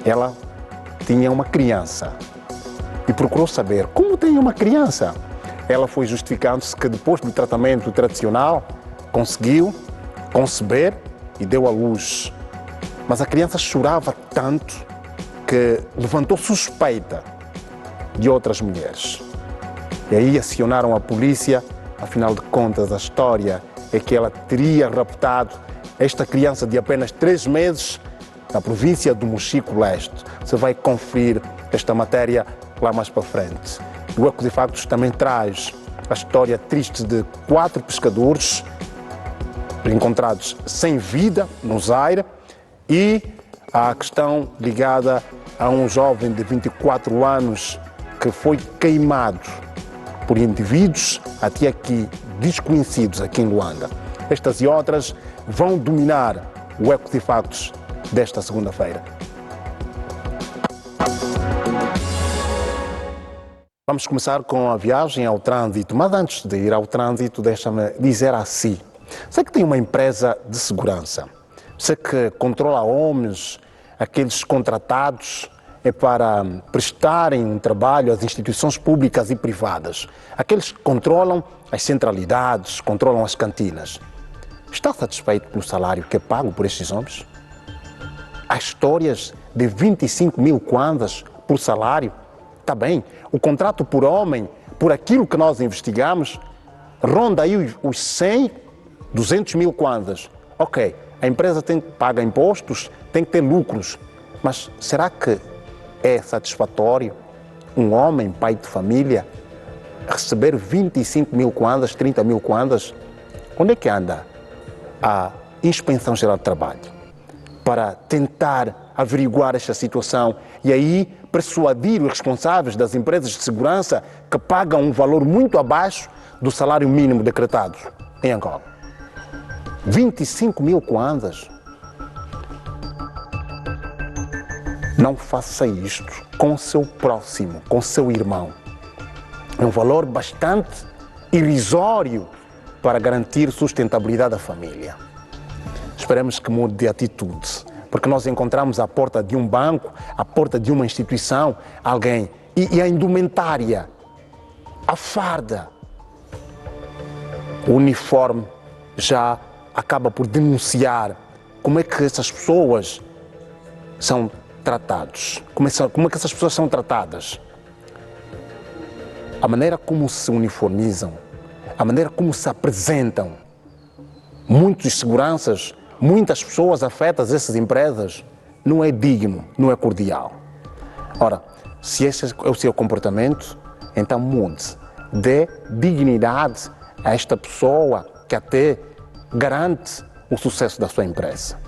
ela tinha uma criança e procurou saber como tem uma criança. Ela foi justificando-se que depois do tratamento tradicional conseguiu conceber e deu à luz. Mas a criança chorava tanto que levantou suspeita de outras mulheres. E aí acionaram a polícia. Afinal de contas, a história é que ela teria raptado esta criança de apenas 3 meses na província do Mochico Leste. Você vai conferir esta matéria lá mais para frente. O Eco de Factos também traz a história triste de 4 pescadores encontrados sem vida no Zaire e a questão ligada a um jovem de 24 anos que foi queimado por indivíduos até aqui desconhecidos aqui em Luanda. Estas e outras vão dominar o Eco de Factos desta segunda-feira. Vamos começar com a viagem ao trânsito, mas antes de ir ao trânsito, deixa-me dizer assim. Você que tem uma empresa de segurança, você que controla homens, aqueles contratados para prestarem um trabalho às instituições públicas e privadas, aqueles que controlam as centralidades, controlam as cantinas. Está satisfeito pelo salário que é pago por estes homens? Há histórias de 25 mil kwanzas por salário. Está bem, o contrato por homem, por aquilo que nós investigamos, ronda aí os 100, 200 mil kwanzas. Ok, a empresa paga impostos, tem que ter lucros, mas será que é satisfatório um homem, pai de família, receber 25 mil kwanzas, 30 mil kwanzas? Onde é que anda a Inspeção Geral de Trabalho para tentar averiguar esta situação e aí persuadir os responsáveis das empresas de segurança que pagam um valor muito abaixo do salário mínimo decretado em Angola? 25 mil kwanzas. Não faça isto com o seu próximo, com o seu irmão. É um valor bastante irrisório para garantir sustentabilidade da família. Esperemos que mude de atitude, porque nós encontramos à porta de um banco, à porta de uma instituição, alguém, e a indumentária, a farda, o uniforme já acaba por denunciar como é que essas pessoas são tratados, como é que essas pessoas são tratadas. A maneira como se uniformizam, a maneira como se apresentam, muitos seguranças, muitas pessoas afetas a essas empresas, não é digno, não é cordial. Ora, se esse é o seu comportamento, então mude, dê dignidade a esta pessoa que até garante o sucesso da sua empresa.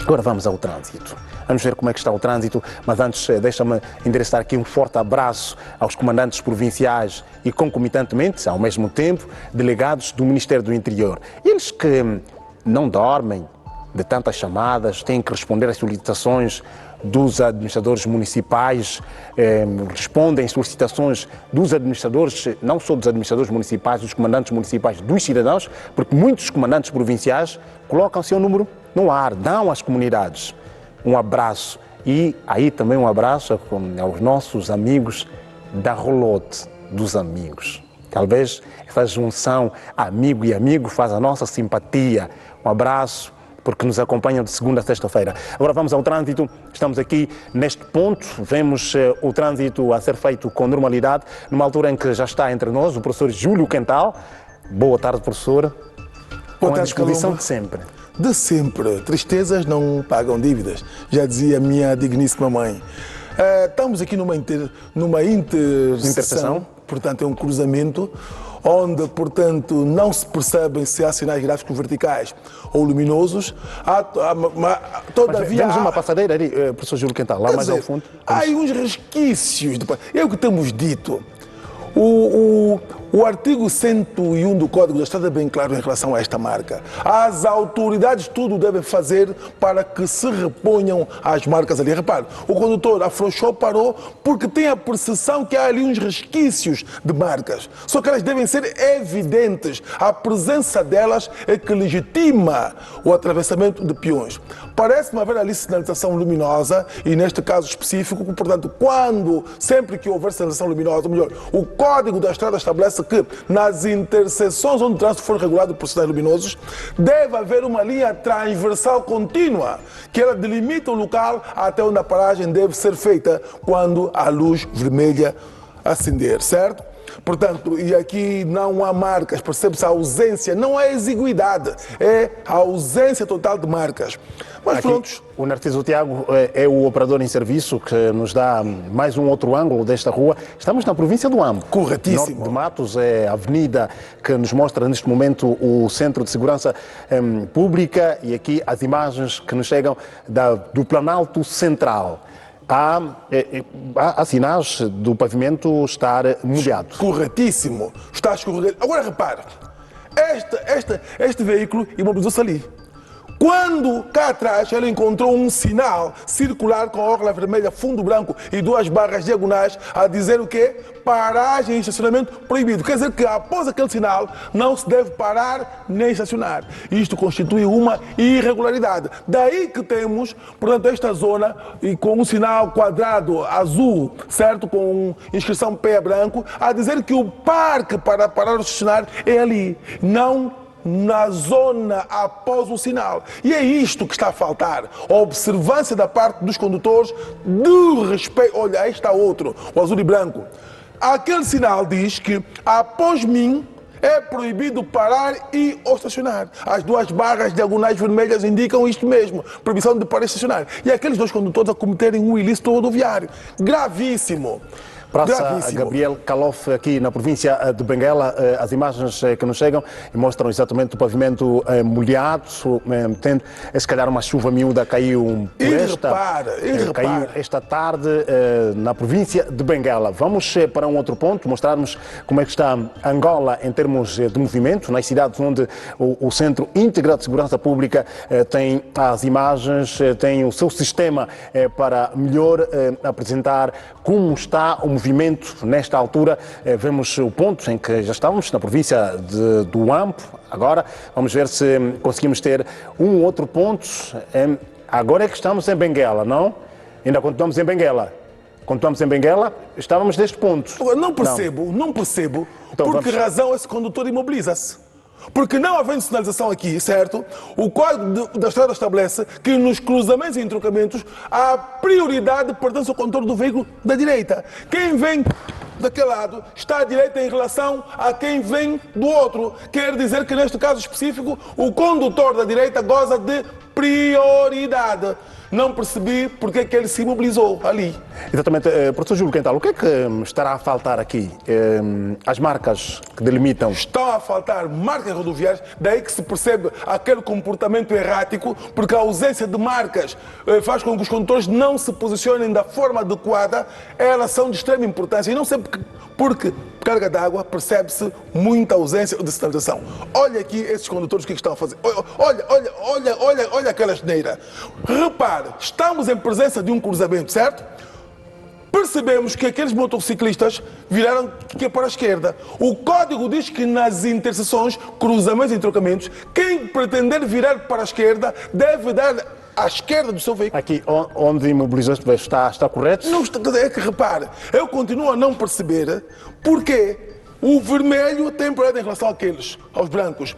Agora vamos ao trânsito. Vamos ver como é que está o trânsito, mas antes deixa-me endereçar aqui um forte abraço aos comandantes provinciais e concomitantemente, ao mesmo tempo, delegados do Ministério do Interior. Eles que não dormem de tantas chamadas, têm que responder às solicitações dos administradores municipais, respondem solicitações dos administradores, não só dos administradores municipais, dos comandantes municipais, dos cidadãos, porque muitos comandantes provinciais colocam seu número no ar, dão às comunidades. Um abraço e aí também um abraço aos nossos amigos da Rolote dos Amigos. Talvez essa junção amigo e amigo faz a nossa simpatia. Um abraço, porque nos acompanham de segunda a sexta-feira. Agora vamos ao trânsito. Estamos aqui neste ponto, vemos o trânsito a ser feito com normalidade, numa altura em que já está entre nós o professor Júlio Quental. Boa tarde, professor. Com a disposição de sempre. De sempre. Tristezas não pagam dívidas, já dizia a minha digníssima mãe. Estamos aqui numa interseção, portanto é um cruzamento, onde, portanto, não se percebem se há sinais gráficos verticais ou luminosos. Todavia, temos uma passadeira ali, professor Júlio Quental, lá mais ao fundo. Há uns resquícios. É o que temos dito. O artigo 101 do Código da Estrada é bem claro em relação a esta marca. As autoridades tudo devem fazer para que se reponham as marcas ali. Repare, o condutor afrouxou, parou, porque tem a percepção que há ali uns resquícios de marcas. Só que elas devem ser evidentes. A presença delas é que legitima o atravessamento de peões. Parece-me haver ali sinalização luminosa e neste caso específico, portanto, sempre que houver sinalização luminosa, ou melhor, o Código da Estrada estabelece que nas interseções onde o trânsito for regulado por sinais luminosos, deve haver uma linha transversal contínua, que ela delimita o local até onde a paragem deve ser feita quando a luz vermelha acender, certo? Portanto, e aqui não há marcas, percebe-se a ausência, não é exiguidade, é a ausência total de marcas. Mas aqui, prontos. o Narciso Tiago é o operador em serviço que nos dá mais um outro ângulo desta rua. Estamos na província do Ambo. Corretíssimo. Norte de Matos é a avenida que nos mostra neste momento o Centro de Segurança Pública e aqui as imagens que nos chegam do Planalto Central. Há sinais do pavimento estar molhado. Corretíssimo. Está escorregado. Agora repare, este veículo imobilizou-se ali. Quando cá atrás ele encontrou um sinal circular com orla vermelha, fundo branco e duas barras diagonais a dizer o quê? Paragem e estacionamento proibido. Quer dizer que após aquele sinal não se deve parar nem estacionar. Isto constitui uma irregularidade. Daí que temos, portanto, esta zona e com um sinal quadrado azul, certo? Com inscrição pé branco, a dizer que o parque para parar ou estacionar é ali. Não na zona após o sinal. E é isto que está a faltar. A observância da parte dos condutores do respeito. Olha, aí está outro, o azul e branco. Aquele sinal diz que após mim é proibido parar e ou estacionar. As duas barras diagonais vermelhas indicam isto mesmo, proibição de parar e estacionar. E aqueles dois condutores a cometerem um ilícito rodoviário. Gravíssimo. Praça Gabriel Kalof, aqui na província de Benguela, as imagens que nos chegam mostram exatamente o pavimento molhado, tendo, se calhar uma chuva miúda caiu caiu esta tarde na província de Benguela. Vamos para um outro ponto, mostrarmos como é que está Angola em termos de movimento, nas cidades onde o Centro Integrado de Segurança Pública tem as imagens, tem o seu sistema para melhor apresentar como está o movimento nesta altura. Vemos o ponto em que já estávamos, na província do Ambo. Agora vamos ver se conseguimos ter um outro ponto. Agora é que estamos em Benguela, não? Ainda continuamos em Benguela. Continuamos em Benguela, estávamos neste ponto. Não percebo Então, por que razão esse condutor imobiliza-se. Porque não havendo sinalização aqui, certo? O Código da Estrada estabelece que nos cruzamentos e entrocamentos a prioridade pertence ao condutor do veículo da direita. Quem vem daquele lado está à direita em relação a quem vem do outro. Quer dizer que neste caso específico o condutor da direita goza de prioridade. Não percebi porque é que ele se imobilizou ali. Exatamente. Professor Júlio Quental, o que é que estará a faltar aqui? As marcas que delimitam? Estão a faltar marcas rodoviárias, daí que se percebe aquele comportamento errático, porque a ausência de marcas faz com que os condutores não se posicionem da forma adequada. Elas são de extrema importância e não sei porque carga d'água percebe-se muita ausência de sinalização. Olha aqui esses condutores o que estão a fazer. Olha aquela asneira. Repare, estamos em presença de um cruzamento, certo? Percebemos que aqueles motociclistas viraram que é para a esquerda. O código diz que nas interseções, cruzamentos e trocamentos, quem pretender virar para a esquerda deve dar à esquerda do seu veículo. Aqui onde imobilizou está correto? Não, é que repare, eu continuo a não perceber porque o vermelho tem prioridade em relação aos brancos.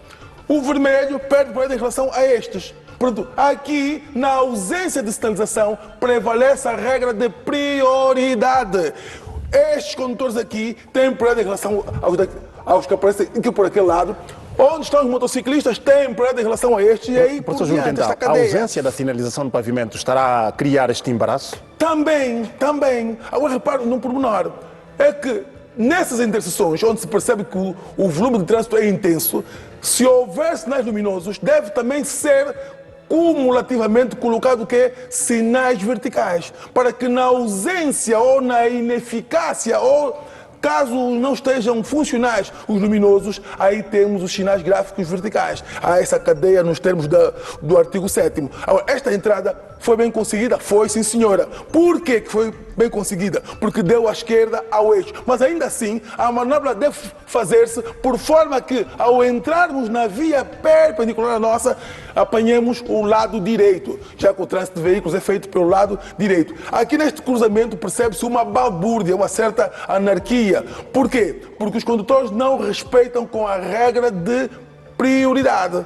O vermelho perde prioridade em relação a estes. Portanto, aqui, na ausência de sinalização, prevalece a regra de prioridade. Estes condutores aqui têm prioridade em relação aos que aparecem aqui por aquele lado. Onde estão os motociclistas têm prioridade em relação a estes e aí por diante, esta cadeia. A ausência da sinalização do pavimento estará a criar este embaraço? Também. Agora reparo num pormenor. É que nessas interseções, onde se percebe que o volume de trânsito é intenso, se houver sinais luminosos, deve também ser cumulativamente colocado o quê? Sinais verticais, para que na ausência ou na ineficácia ou Caso não estejam funcionais os luminosos, aí temos os sinais gráficos verticais. Há essa cadeia nos termos do artigo 7º. Agora, esta entrada foi bem conseguida? Foi, sim, senhora. Por que foi bem conseguida? Porque deu à esquerda ao eixo. Mas ainda assim, a manobra deve fazer-se por forma que, ao entrarmos na via perpendicular à nossa, apanhemos o lado direito, já que o trânsito de veículos é feito pelo lado direito. Aqui neste cruzamento percebe-se uma balbúrdia, uma certa anarquia. Por quê? Porque os condutores não respeitam com a regra de prioridade.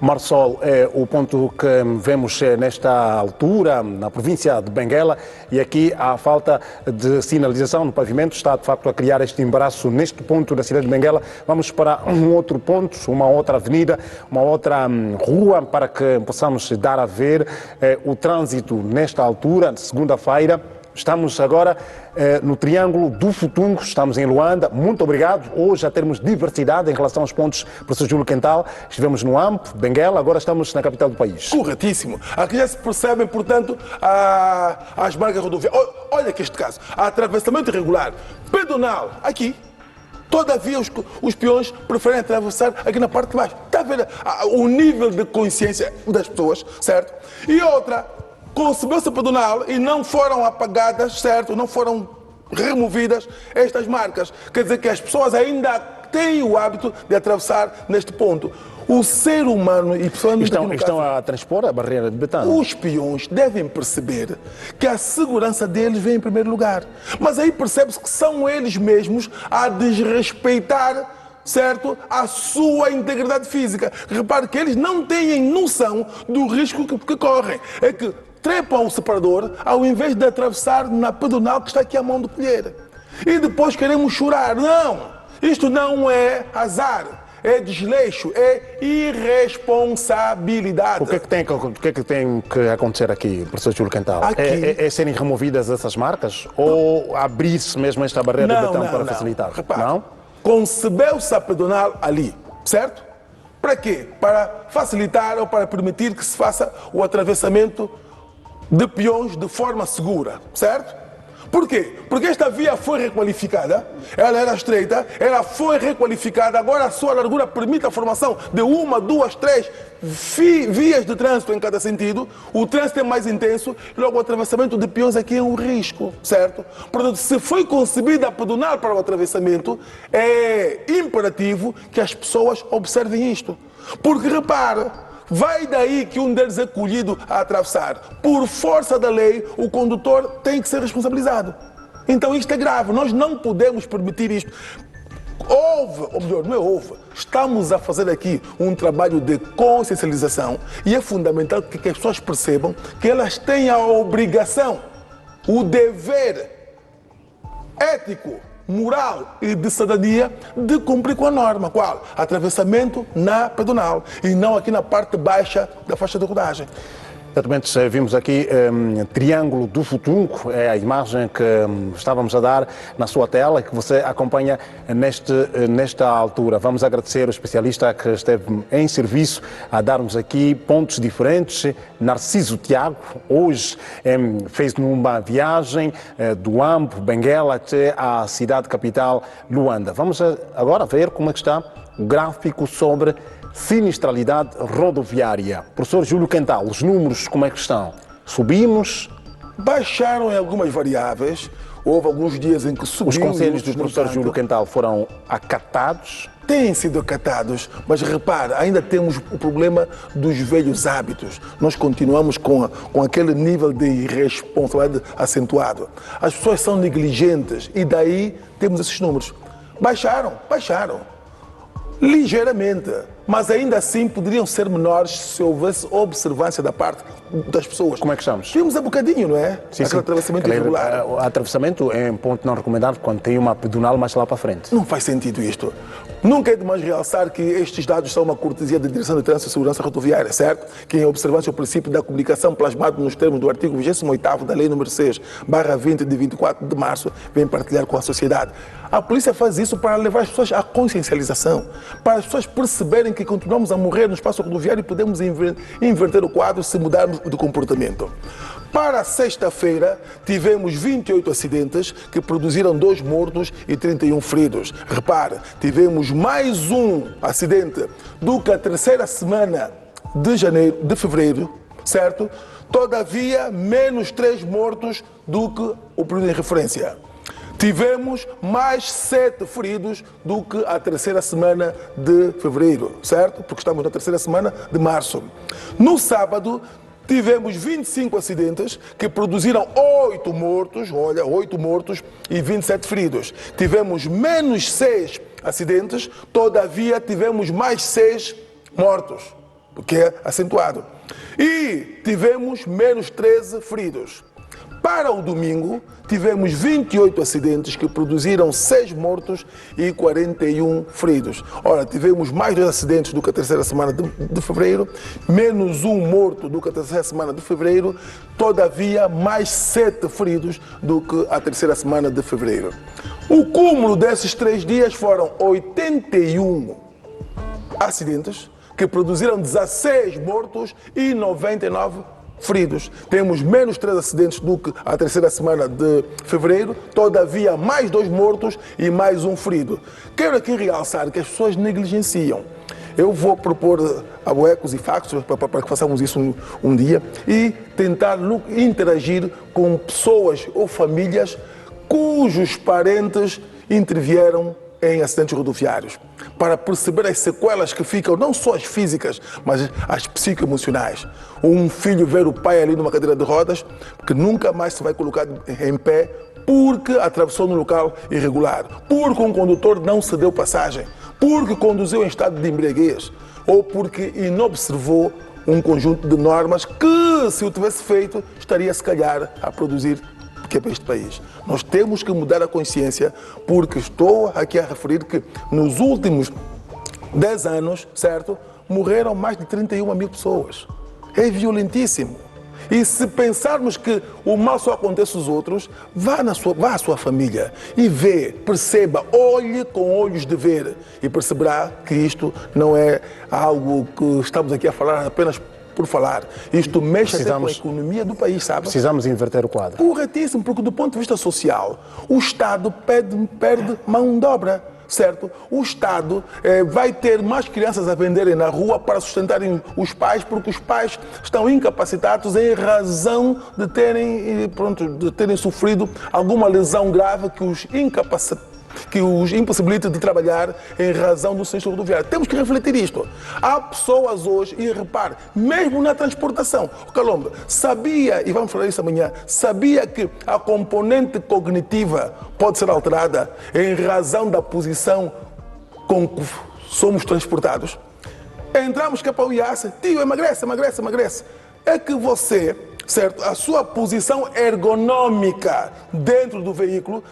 Marsol, é o ponto que vemos nesta altura, na província de Benguela, e aqui a falta de sinalização no pavimento está de facto a criar este embaraço neste ponto da cidade de Benguela. Vamos para um outro ponto, uma outra avenida, uma outra rua, para que possamos dar a ver o trânsito nesta altura, segunda-feira. Estamos agora no Triângulo do Futungo, estamos em Luanda. Muito obrigado. Hoje já temos diversidade em relação aos pontos, professor Júlio Quental. Estivemos no AMP, Benguela, agora estamos na capital do país. Corretíssimo. Aqui já se percebem, portanto, as marcas rodoviárias. Olha que este caso, atravessamento irregular, pedonal, aqui. Todavia, os peões preferem atravessar aqui na parte de baixo. Está a ver o nível de consciência das pessoas, certo? E outra, concebeu-se a pedonal e não foram apagadas, certo? Não foram removidas estas marcas. Quer dizer que as pessoas ainda têm o hábito de atravessar neste ponto. O ser humano, e pessoalmente estão a transpor a barreira de betano. Os peões devem perceber que a segurança deles vem em primeiro lugar. Mas aí percebe-se que são eles mesmos a desrespeitar, certo, a sua integridade física. Repare que eles não têm noção do risco que correm. É que trepam o separador ao invés de atravessar na pedonal que está aqui à mão do colher. E depois queremos chorar. Não! Isto não é azar. É desleixo, é irresponsabilidade. O que é que tem que acontecer aqui, professor Júlio Quental? É serem removidas essas marcas ou abrir-se mesmo esta barreira de betão para facilitar? Repare, não? Concebeu-se a pedonal ali, certo? Para quê? Para facilitar ou para permitir que se faça o atravessamento de peões de forma segura, certo? Por quê? Porque esta via foi requalificada, ela era estreita, ela foi requalificada, agora a sua largura permite a formação de uma, duas, três vias de trânsito em cada sentido, o trânsito é mais intenso, logo o atravessamento de peões aqui é um risco, certo? Portanto, se foi concebida a pedonal para o atravessamento, é imperativo que as pessoas observem isto. Porque, repara, vai daí que um deles é colhido a atravessar. Por força da lei, o condutor tem que ser responsabilizado. Então isto é grave, nós não podemos permitir isto. Ou melhor, não é estamos a fazer aqui um trabalho de consciencialização e é fundamental que as pessoas percebam que elas têm a obrigação, o dever ético, moral e de cidadania de cumprir com a norma. Qual? Atravessamento na pedonal e não aqui na parte baixa da faixa de rodagem. Exatamente, vimos aqui Triângulo do Futungo, é a imagem que estávamos a dar na sua tela e que você acompanha nesta altura. Vamos agradecer ao especialista que esteve em serviço a dar-nos aqui pontos diferentes. Narciso Tiago, hoje fez uma viagem do AMP, Benguela, até a cidade capital, Luanda. Vamos agora ver como é que está o gráfico sobre sinistralidade rodoviária. Professor Júlio Quental, os números como é que estão? Subimos? Baixaram em algumas variáveis. Houve alguns dias em que subiu. Os conselhos do professor Júlio Quental foram acatados? Têm sido acatados, mas repara, ainda temos o problema dos velhos hábitos. Nós continuamos com aquele nível de irresponsabilidade acentuado. As pessoas são negligentes e daí temos esses números. Baixaram. Ligeiramente, mas ainda assim poderiam ser menores se houvesse observância da parte das pessoas. Como é que estamos? Vimos há bocadinho, não é? Sim, aquele atravessamento irregular. O atravessamento é um ponto não recomendado quando tem uma pedonal mais lá para frente. Não faz sentido isto. Nunca é demais realçar que estes dados são uma cortesia da Direção de Trânsito e Segurança Rodoviária, certo? Que em observância ao princípio da comunicação plasmado nos termos do artigo 28º da Lei nº 6/20 de 24 de março, vem partilhar com a sociedade. A polícia faz isso para levar as pessoas à consciencialização, para as pessoas perceberem que continuamos a morrer no espaço rodoviário e podemos inverter o quadro se mudarmos de comportamento. Para sexta-feira, tivemos 28 acidentes que produziram 2 mortos e 31 feridos. Repare, tivemos mais um acidente do que a terceira semana de fevereiro, certo? Todavia, menos 3 mortos do que o período em referência. Tivemos mais 7 feridos do que a terceira semana de fevereiro, certo? Porque estamos na terceira semana de março. No sábado, tivemos 25 acidentes que produziram 8 mortos, olha, 8 mortos e 27 feridos. Tivemos menos 6 acidentes, todavia tivemos mais 6 mortos, o que é acentuado. E tivemos menos 13 feridos. Para o domingo, tivemos 28 acidentes que produziram 6 mortos e 41 feridos. Ora, tivemos mais 2 acidentes do que a terceira semana de fevereiro, menos 1 morto do que a terceira semana de fevereiro, todavia mais 7 feridos do que a terceira semana de fevereiro. O cúmulo desses 3 dias foram 81 acidentes que produziram 16 mortos e 99 feridos. Temos menos 3 acidentes do que a terceira semana de fevereiro, todavia mais 2 mortos e mais 1 ferido. Quero aqui realçar que as pessoas negligenciam. Eu vou propor a Boecos e Factos para que façamos isso um dia e tentar interagir com pessoas ou famílias cujos parentes intervieram em acidentes rodoviários, para perceber as sequelas que ficam, não só as físicas, mas as psicoemocionais. Um filho ver o pai ali numa cadeira de rodas, que nunca mais se vai colocar em pé, porque atravessou no local irregular, porque um condutor não cedeu passagem, porque conduziu em estado de embriaguez, ou porque inobservou um conjunto de normas que, se o tivesse feito, estaria se calhar a produzir que é para este país. Nós temos que mudar a consciência, porque estou aqui a referir que nos últimos 10 anos, certo, morreram mais de 31 mil pessoas. É violentíssimo. E se pensarmos que o mal só acontece aos outros, vá à sua família e vê, perceba, olhe com olhos de ver e perceberá que isto não é algo que estamos aqui a falar apenas por falar. Isto mexe até com a economia do país, sabe? Precisamos inverter o quadro. Corretíssimo, porque do ponto de vista social, o Estado perde mão de obra, certo? O Estado vai ter mais crianças a venderem na rua para sustentarem os pais, porque os pais estão incapacitados em razão de terem sofrido alguma lesão grave que os impossibilita de trabalhar em razão do sinistro rodoviário. Temos que refletir isto. Há pessoas hoje, e repare, mesmo na transportação, o Calombo sabia, e vamos falar isso amanhã, sabia que a componente cognitiva pode ser alterada em razão da posição com que somos transportados? Entramos que é para o IAS, tio, emagrece. É que você, certo, a sua posição ergonômica dentro do veículo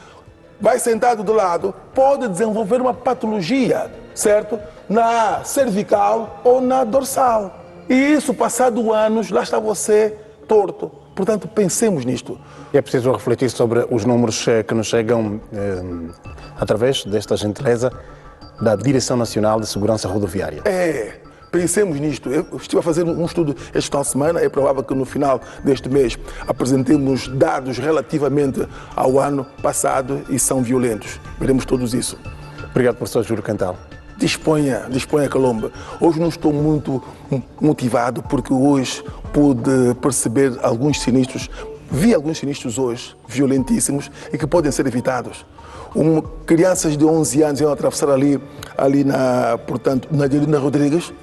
vai sentado do lado, pode desenvolver uma patologia, certo? Na cervical ou na dorsal. E isso, passado anos, lá está você torto. Portanto, pensemos nisto. E é preciso refletir sobre os números que nos chegam através desta gentileza da Direção Nacional de Segurança Rodoviária. Pensemos nisto. Eu estive a fazer um estudo este final de semana. É provável que no final deste mês apresentemos dados relativamente ao ano passado e são violentos. Veremos todos isso. Obrigado, professor Júlio Quental. Disponha, Colombo. Hoje não estou muito motivado porque hoje pude perceber alguns sinistros. Vi alguns sinistros hoje, violentíssimos, e que podem ser evitados. Crianças de 11 anos iam atravessar ali na Adelina Rodrigues,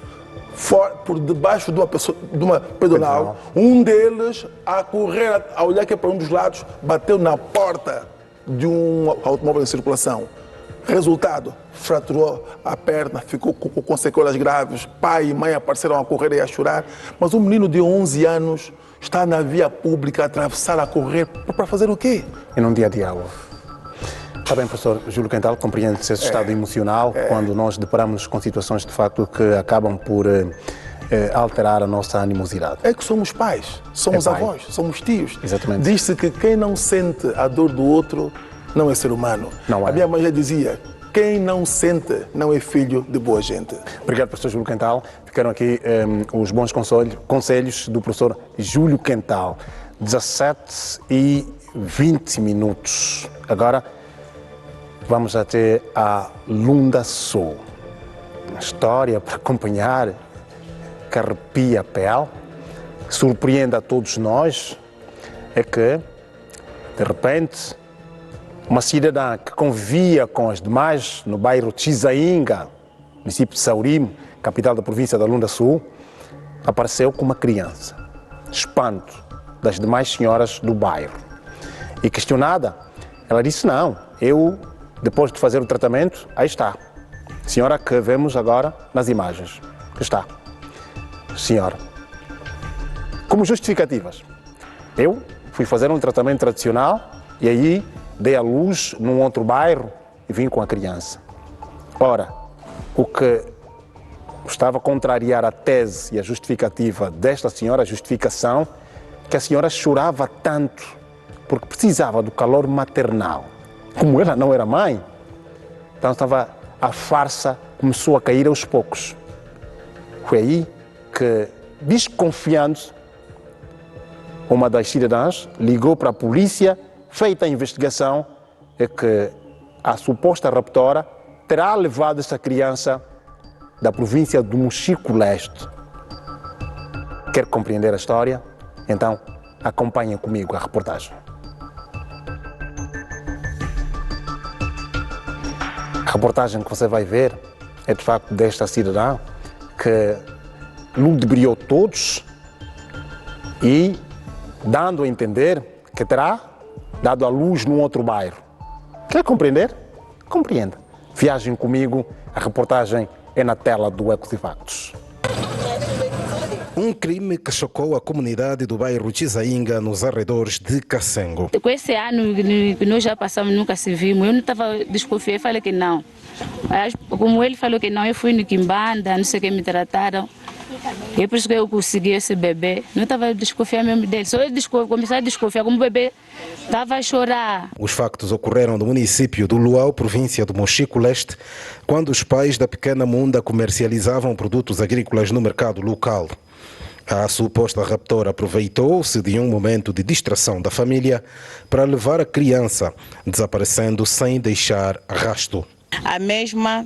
por debaixo de uma pedonal. Um deles, a correr, a olhar que para um dos lados, bateu na porta de um automóvel em circulação. Resultado, fraturou a perna, ficou com sequelas graves. Pai e mãe apareceram a correr e a chorar. Mas um menino de 11 anos está na via pública a atravessar, a correr, para fazer o quê? E num dia de aula. Está bem, professor Júlio Quental, compreende-se esse estado emocional quando nós deparamos com situações de facto que acabam por alterar a nossa animosidade. É que somos pais, somos avós, somos tios. Exatamente. Diz-se que quem não sente a dor do outro não é ser humano. Não é. A minha mãe já dizia, quem não sente não é filho de boa gente. Obrigado, professor Júlio Quental. Ficaram aqui os bons conselhos do professor Júlio Quental. 17h20. Agora vamos até a Lunda Sul. Uma história para acompanhar que arrepia a pele, surpreende a todos nós, é que, de repente, uma cidadã que convivia com as demais no bairro Chizainga, município de Saurimo, capital da província da Lunda Sul, apareceu com uma criança. Espanto das demais senhoras do bairro. E questionada, ela disse: não, eu, depois de fazer o tratamento, aí está. Senhora que vemos agora nas imagens. Está. Senhora. Como justificativas. Eu fui fazer um tratamento tradicional e aí dei à luz num outro bairro e vim com a criança. Ora, o que estava a contrariar a tese e a justificativa desta senhora, a justificação, que a senhora chorava tanto porque precisava do calor maternal. Como ela não era mãe, então a farsa começou a cair aos poucos. Foi aí que, desconfiando, uma das cidadãs ligou para a polícia. Feita a investigação, é que a suposta raptora terá levado essa criança da província do Mochico Leste. Quer compreender a história? Então, acompanhem comigo a reportagem. A reportagem que você vai ver é de facto desta cidadã que ludibriou todos e dando a entender que terá dado à luz num outro bairro. Quer compreender? Compreenda. Viajem comigo, a reportagem é na tela do Ecos e Factos. Um crime que chocou a comunidade do bairro Chizainga, nos arredores de Kasengo. Com esse ano que nós já passamos, nunca se vimos. Eu não estava desconfiada, falei que não. Mas, como ele falou que não, eu fui no Quimbanda, não sei o que me trataram. É por isso que eu consegui esse bebê. Não estava desconfiando mesmo dele. Só eu comecei a desconfiar, como o bebê estava a chorar. Os factos ocorreram no município do Luau, província do Mochico Leste, quando os pais da pequena Munda comercializavam produtos agrícolas no mercado local. A suposta raptora aproveitou-se de um momento de distração da família para levar a criança, desaparecendo sem deixar rastro. A mesma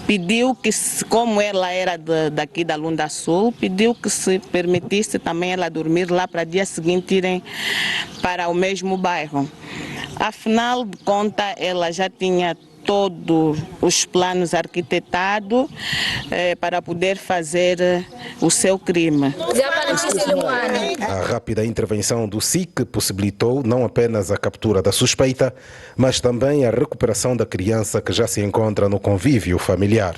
pediu que, como ela era daqui da Lunda Sul, pediu que se permitisse também ela dormir lá para dia seguinte irem para o mesmo bairro. Afinal de contas, ela já tinha todos os planos arquitetados para poder fazer o seu crime. A rápida intervenção do SIC possibilitou não apenas a captura da suspeita, mas também a recuperação da criança que já se encontra no convívio familiar.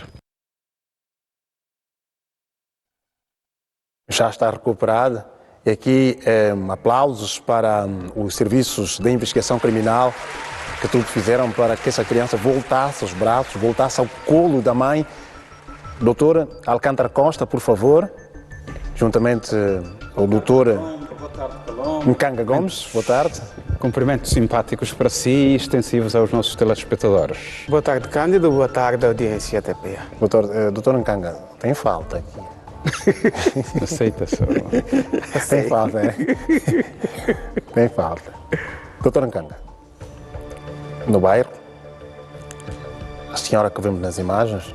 Já está recuperada. E aqui aplausos para os serviços de investigação criminal que tudo fizeram para que essa criança voltasse aos braços, voltasse ao colo da mãe. Doutor Alcântara Costa, por favor, juntamente ao doutor Nkanga Gomes, boa tarde. Cumprimentos simpáticos para si e extensivos aos nossos telespectadores. Boa tarde, Cândido. Boa tarde, audiência TP. Doutor Nkanga, tem falta aqui. Aceita só. Tem falta, é? Tem falta. Doutor Nkanga, no bairro, a senhora que vemos nas imagens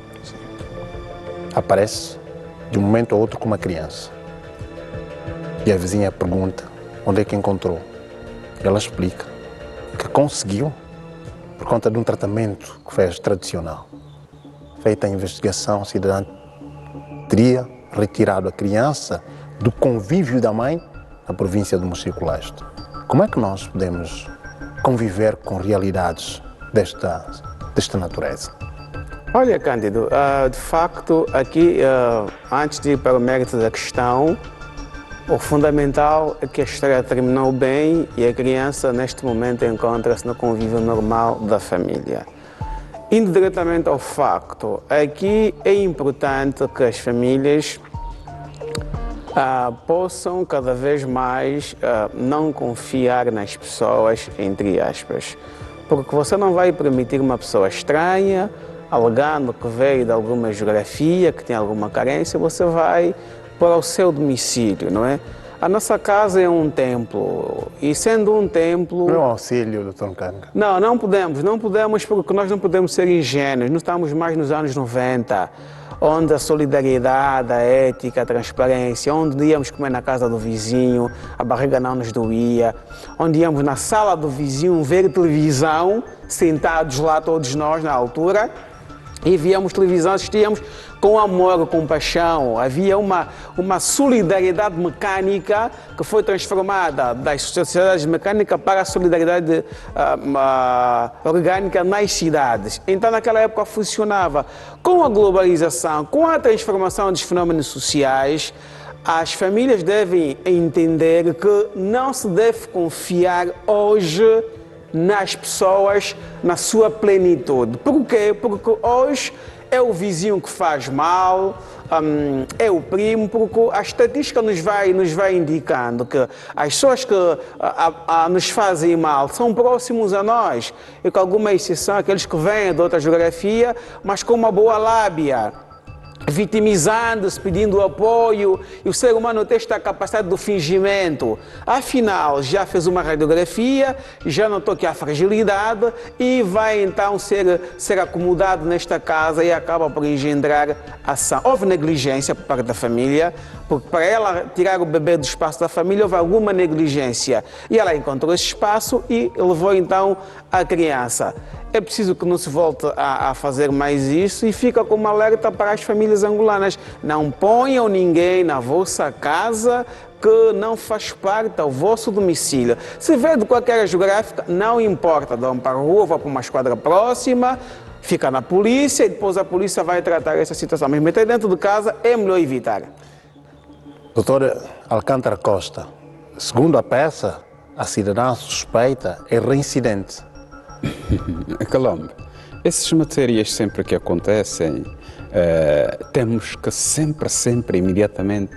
aparece de um momento a outro com uma criança. E a vizinha pergunta onde é que encontrou. Ela explica que conseguiu por conta de um tratamento que fez tradicional. Feita a investigação, a cidadã teria retirado a criança do convívio da mãe na província do Mochico Leste. Como é que nós podemos conviver com realidades desta natureza? Olha, Cândido, de facto, aqui, antes de ir para o mérito da questão, o fundamental é que a história terminou bem e a criança, neste momento, encontra-se no convívio normal da família. Indo diretamente ao facto, aqui é importante que as famílias possam cada vez mais não confiar nas pessoas, entre aspas, porque você não vai permitir uma pessoa estranha, alegando que veio de alguma geografia, que tem alguma carência, você vai para o seu domicílio, não é? A nossa casa é um templo, e sendo um templo... Não é um auxílio, doutor Nkanga? Não podemos porque nós não podemos ser ingênuos, nós estamos mais nos anos 90, onde a solidariedade, a ética, a transparência, onde íamos comer na casa do vizinho, a barriga não nos doía, onde íamos na sala do vizinho ver televisão, sentados lá todos nós na altura, e víamos televisão, assistíamos com amor, com paixão. Havia uma solidariedade mecânica que foi transformada das sociedades mecânicas para a solidariedade orgânica nas cidades. Então, naquela época funcionava. Com a globalização, com a transformação dos fenômenos sociais, as famílias devem entender que não se deve confiar hoje nas pessoas, na sua plenitude. Por quê? Porque hoje é o vizinho que faz mal, é o primo, porque a estatística nos vai indicando que as pessoas que nos fazem mal são próximos a nós, e com alguma exceção aqueles que vêm de outra geografia, mas com uma boa lábia, vitimizando-se, pedindo apoio, e o ser humano tem esta capacidade do fingimento. Afinal, já fez uma radiografia, já notou que há fragilidade e vai então ser acomodado nesta casa e acaba por engendrar ação. Houve negligência por parte da família, porque para ela tirar o bebê do espaço da família houve alguma negligência. E ela encontrou esse espaço e levou então a criança. É preciso que não se volte a fazer mais isso, e fica como alerta para as famílias angolanas. Não ponham ninguém na vossa casa que não faz parte do vosso domicílio. Se vê de qualquer área geográfica, não importa, dão para a rua, vão para uma esquadra próxima, fica na polícia e depois a polícia vai tratar essa situação. Mas meter dentro de casa é melhor evitar. Doutor Alcântara Costa, segundo a peça, a cidadã suspeita é reincidente. Colombo, essas matérias sempre que acontecem, temos que sempre, imediatamente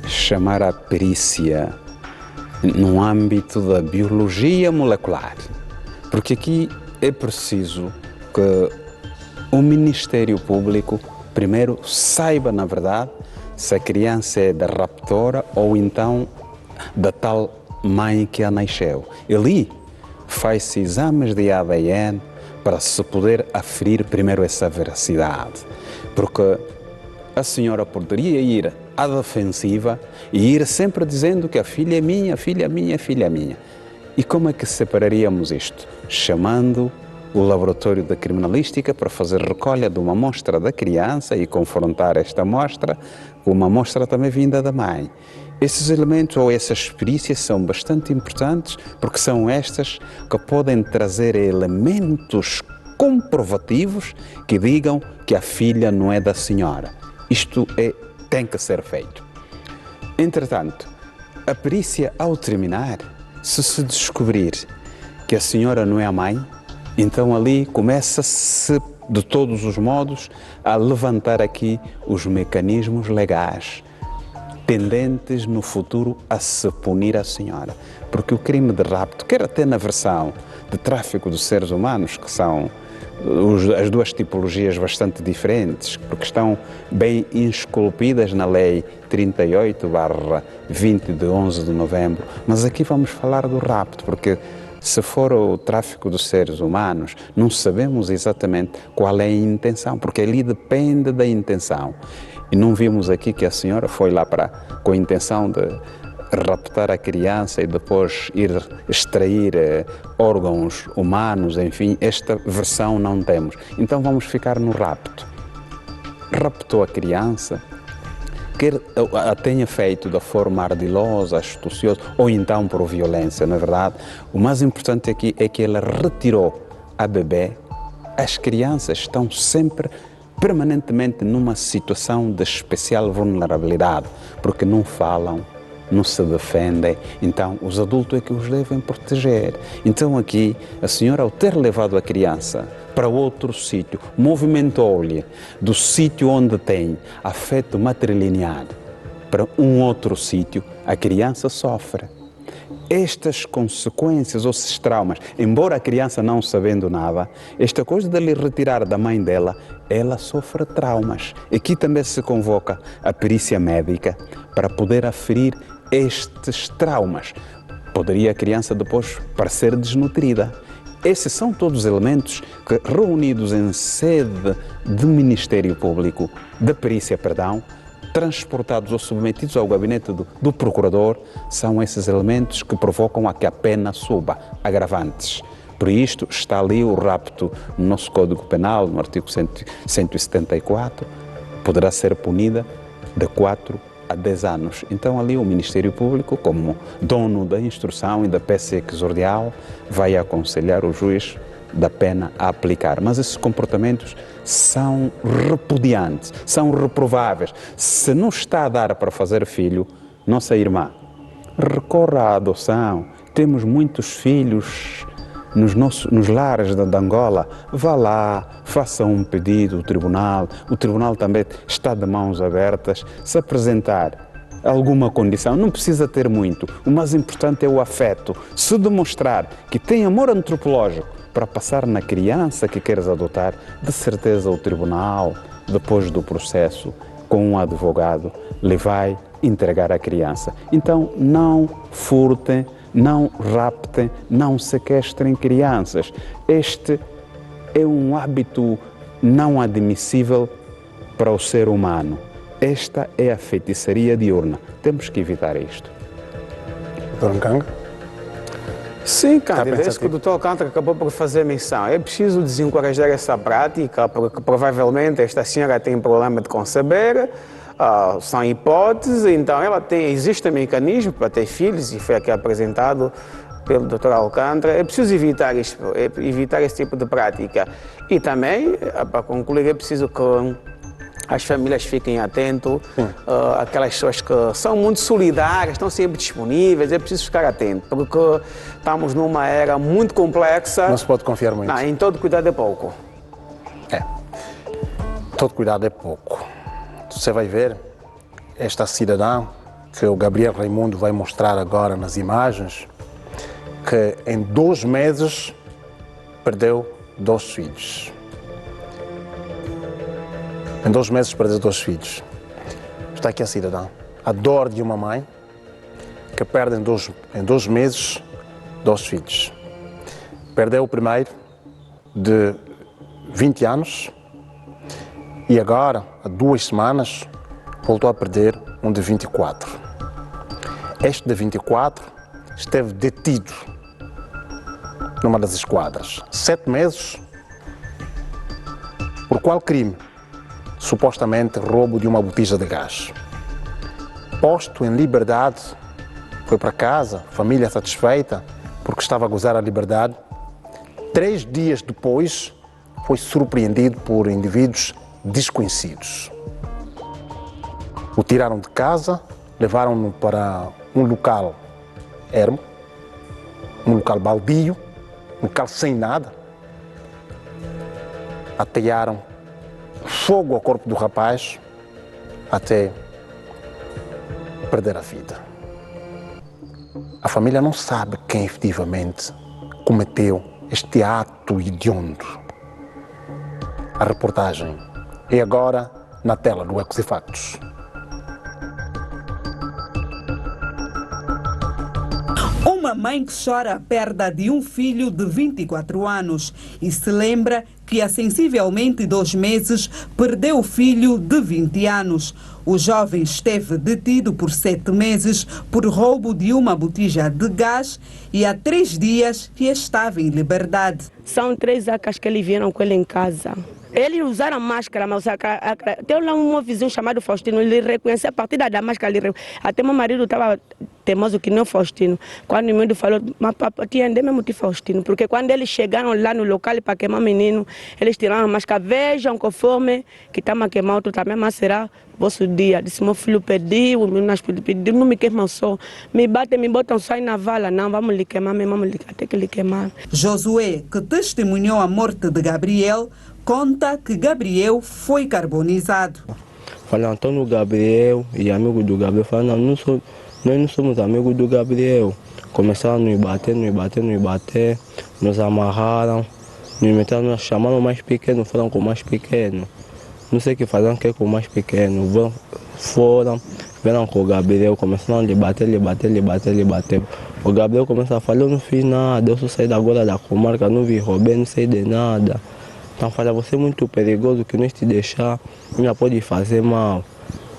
chamar a perícia no âmbito da biologia molecular. Porque aqui é preciso que o Ministério Público primeiro saiba, na verdade, se a criança é da raptora ou então da tal mãe que a nasceu. Ali faz-se exames de ADN para se poder aferir primeiro essa veracidade. Porque a senhora poderia ir à defensiva e ir sempre dizendo que a filha é minha, filha minha, filha minha. E como é que separaríamos isto? Chamando o laboratório da criminalística para fazer recolha de uma amostra da criança e confrontar esta amostra com uma amostra também vinda da mãe. Esses elementos ou essas perícias são bastante importantes porque são estas que podem trazer elementos comprovativos que digam que a filha não é da senhora. Isto tem que ser feito. Entretanto, a perícia ao terminar, se descobrir que a senhora não é a mãe, então ali começa-se de todos os modos a levantar aqui os mecanismos legais tendentes no futuro a se punir a senhora. Porque o crime de rapto, quer até na versão de tráfico de seres humanos, que são as duas tipologias bastante diferentes, porque estão bem esculpidas na Lei 38/20 de 11 de novembro, mas aqui vamos falar do rapto, porque se for o tráfico de seres humanos, não sabemos exatamente qual é a intenção, porque ali depende da intenção. E não vimos aqui que a senhora foi lá com a intenção de raptar a criança e depois ir extrair órgãos humanos, enfim, esta versão não temos. Então vamos ficar no rapto. Raptou a criança, quer a tenha feito da forma ardilosa, astuciosa, ou então por violência, não é verdade? O mais importante aqui é que ela retirou a bebê. As crianças estão sempre permanentemente numa situação de especial vulnerabilidade, porque não falam, não se defendem, então os adultos é que os devem proteger. Então aqui, a senhora, ao ter levado a criança para outro sítio, movimentou-lhe do sítio onde tem afeto matrilinear para um outro sítio, a criança sofre. Estas consequências ou esses traumas, embora a criança não sabendo nada, esta coisa de lhe retirar da mãe dela, ela sofre traumas. Aqui também se convoca a perícia médica para poder aferir estes traumas. Poderia a criança depois parecer desnutrida. Esses são todos elementos que, reunidos em sede de Ministério Público, de perícia, transportados ou submetidos ao gabinete do procurador, são esses elementos que provocam a que a pena suba, agravantes. Por isto está ali o rapto no nosso Código Penal, no artigo 174, poderá ser punida de 4 a 10 anos. Então ali o Ministério Público, como dono da instrução e da peça exordial, vai aconselhar o juiz da pena a aplicar. Mas esses comportamentos são repudiantes, são reprováveis. Se não está a dar para fazer filho, nossa irmã, recorra à adoção. Temos muitos filhos nos lares de Angola. Vá lá, faça um pedido ao tribunal. O tribunal também está de mãos abertas. Se apresentar alguma condição, não precisa ter muito. O mais importante é o afeto. Se demonstrar que tem amor antropológico para passar na criança que queres adotar, de certeza o tribunal, depois do processo, com um advogado, lhe vai entregar a criança. Então, não furtem, não raptem, não sequestrem crianças. Este é um hábito não admissível para o ser humano. Esta é a feitiçaria diurna. Temos que evitar isto. Dr. Nkanga? Sim, Cândido, é isso que o Dr. Alcântara acabou por fazer menção. É preciso desencorajar essa prática, porque provavelmente esta senhora tem problema de conceber, são hipóteses, então existe um mecanismo para ter filhos, e foi aqui apresentado pelo Dr. Alcântara. É preciso evitar esse tipo de prática. E também, para concluir, é preciso que as famílias fiquem atentos, aquelas pessoas que são muito solidárias, estão sempre disponíveis, é preciso ficar atento, porque estamos numa era muito complexa. Não se pode confiar muito. Não, em todo cuidado é pouco. Todo cuidado é pouco. Você vai ver esta cidadã que o Gabriel Raimundo vai mostrar agora nas imagens, que em 2 meses perdeu 2 filhos. Em 2 meses perdeu 2 filhos. Está aqui a cidadã. A dor de uma mãe que perde em 2 meses 2 filhos. Perdeu o primeiro de 20 anos e agora, há 2 semanas, voltou a perder um de 24. Este de 24 esteve detido numa das esquadras. 7 meses. Por qual crime? Supostamente roubo de uma botija de gás. Posto em liberdade, foi para casa, família satisfeita, porque estava a gozar a liberdade. 3 dias depois, foi surpreendido por indivíduos desconhecidos. O tiraram de casa, levaram-no para um local ermo, um local baldio, um local sem nada. Atearam fogo ao corpo do rapaz até perder a vida. A família não sabe quem efetivamente cometeu este ato hediondo. A reportagem é agora na tela do Ecos e Factos. Uma mãe que chora a perda de um filho de 24 anos e se lembra que há sensivelmente 2 meses perdeu o filho de 20 anos. O jovem esteve detido por 7 meses por roubo de uma botija de gás e há 3 dias que estava em liberdade. São 3 acas que eles vieram com ele em casa. Eles usaram máscara, mas tem lá um vizinho chamado Faustino, ele reconheceu a partir da máscara. Até meu marido estava teimoso que não Faustino. Quando o menino falou, mas papai, tinha mesmo de Faustino, porque quando eles chegaram lá no local para queimar o menino, eles tiraram a máscara. Vejam conforme que estamos queimando, também mas será vosso dia. Disse, meu filho pediu, o menino pediu, não me queimam só. Me botam só aí na vala. Não, vamos lhe queimar, vamos lhe até que lhe queimar. Josué, que testemunhou a morte de Gabriel, conta que Gabriel foi carbonizado. Falei, Antônio Gabriel e amigo do Gabriel, falaram, nós não somos amigos do Gabriel. Começaram a nos bater, nos amarraram, nos chamaram mais pequeno, foram com o mais pequeno. Não sei o que faziam que com o mais pequeno. Foram, vieram com o Gabriel, começaram a lhe bater. O Gabriel começa a falar, eu não fiz nada, eu só saí agora da comarca, não vi roubei, não sei de nada. Então fala, você é muito perigoso, que nós te deixar, ainda pode fazer mal.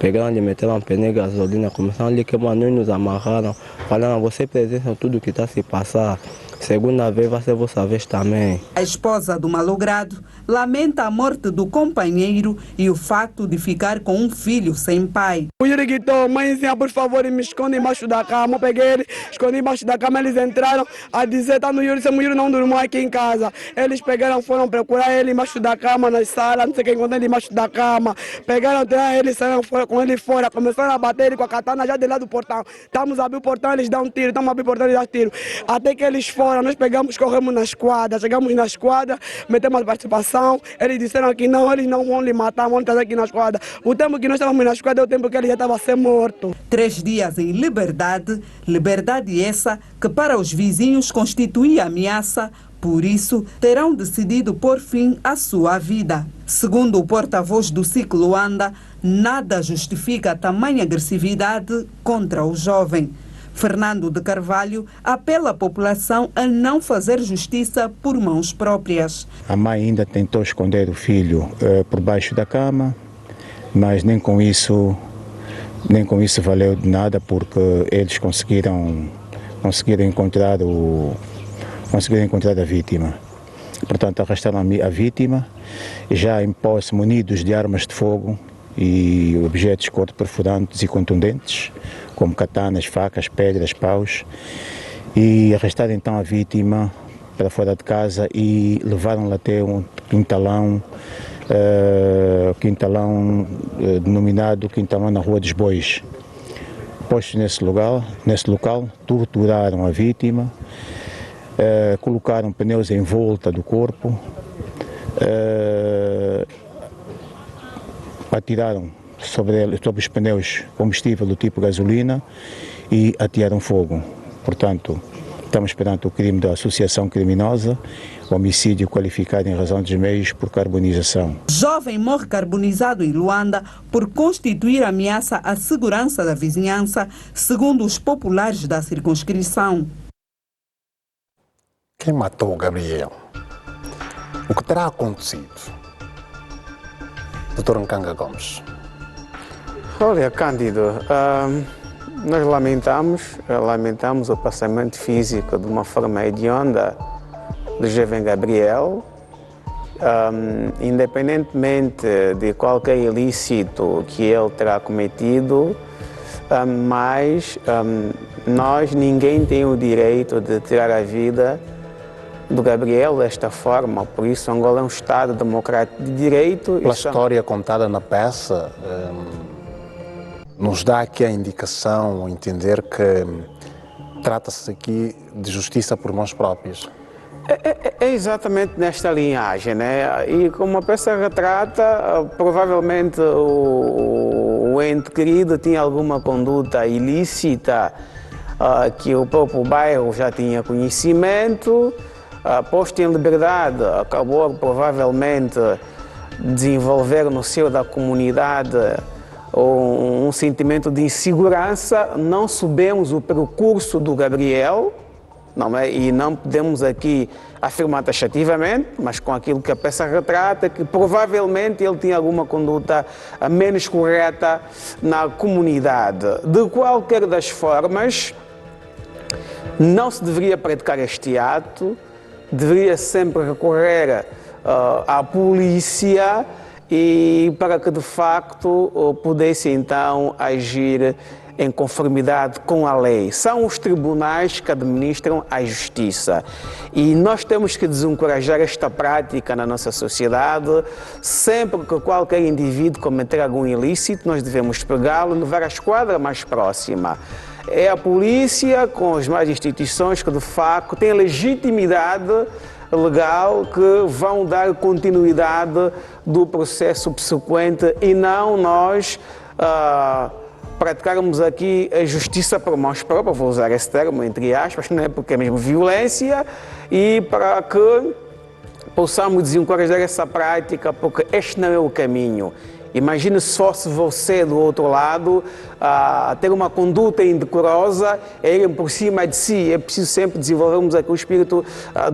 Pegaram ali, meteram pneu, gasolina, começaram ali a queimar, nós nos amarraram, falaram, você presencia tudo que está se passar. Segunda vez vai ser vossa vez também. A esposa do malogrado lamenta a morte do companheiro e o facto de ficar com um filho sem pai. O Yuri gritou, mãezinha, por favor, me esconde embaixo da cama. Eu peguei ele, escondi embaixo da cama, eles entraram a dizer, tá no Yuri, se o Yuri não dormiu aqui em casa. Eles pegaram, foram procurar ele embaixo da cama, nas salas, não sei quem encontrou ele embaixo da cama. Pegaram, tiraram ele, saíram fora, com ele fora, começaram a bater ele com a katana já de lá do portão. Estamos a abrir o portão, eles dão um tiro, estamos a abrir o portão, eles dão tiro. Até que eles foram, nós pegamos, corremos na esquadra, chegamos na esquadra, metemos a participação, eles disseram que não, eles não vão lhe matar, vão estar aqui na esquadra. O tempo que nós estávamos na esquadra é o tempo que ele já estava a ser morto. 3 dias em liberdade, liberdade essa que para os vizinhos constituía ameaça, por isso terão decidido pôr fim à sua vida. Segundo o porta-voz do Ciclo Luanda, nada justifica tamanha agressividade contra o jovem. Fernando de Carvalho apela à população a não fazer justiça por mãos próprias. A mãe ainda tentou esconder o filho por baixo da cama, mas nem com isso valeu de nada, porque eles conseguiram encontrar a vítima. Portanto, arrastaram a vítima, já em posse, munidos de armas de fogo e objetos corto-perfurantes e contundentes, como katanas, facas, pedras, paus, e arrastaram então a vítima para fora de casa e levaram-la até um quintalão, denominado Quintalão na Rua dos Bois. Postos nesse local, torturaram a vítima, colocaram pneus em volta do corpo, atiraram sobre os pneus combustível do tipo gasolina e atearam fogo. Portanto, estamos perante o crime da associação criminosa, homicídio qualificado em razão dos meios por carbonização. Jovem morre carbonizado em Luanda por constituir ameaça à segurança da vizinhança, segundo os populares da circunscrição. Quem matou o Gabriel? O que terá acontecido? Dr. Nkanga Gomes. Olha, Cândido, nós lamentamos o passamento físico de uma forma hedionda do jovem Gabriel, independentemente de qualquer ilícito que ele terá cometido, mas ninguém tem o direito de tirar a vida do Gabriel desta forma. Por isso, Angola é um Estado democrático de direito. Pela história contada na peça, nos dá aqui a indicação, entender que trata-se aqui de justiça por mãos próprias. É exatamente nesta linhagem, né? E como a peça retrata, provavelmente o ente querido tinha alguma conduta ilícita que o próprio bairro já tinha conhecimento, posto em liberdade, acabou provavelmente desenvolver no seio da comunidade um sentimento de insegurança. Não sabemos o percurso do Gabriel, não é? E não podemos aqui afirmar taxativamente, mas com aquilo que a peça retrata, que provavelmente ele tinha alguma conduta menos correta na comunidade. De qualquer das formas, não se deveria praticar este ato, deveria sempre recorrer à polícia e para que de facto pudesse então agir em conformidade com a lei. São os tribunais que administram a justiça e nós temos que desencorajar esta prática na nossa sociedade. Sempre que qualquer indivíduo cometer algum ilícito, nós devemos pegá-lo e levar à esquadra mais próxima. É a polícia com as mais instituições que de facto têm legitimidade legal, que vão dar continuidade do processo subsequente e não nós praticarmos aqui a justiça por mãos próprias, vou usar esse termo entre aspas, né, porque é mesmo violência, e para que possamos desencorajar essa prática, porque este não é o caminho. Imagine se fosse você do outro lado ter uma conduta indecorosa e irem por cima de si. É preciso sempre desenvolvermos aqui o espírito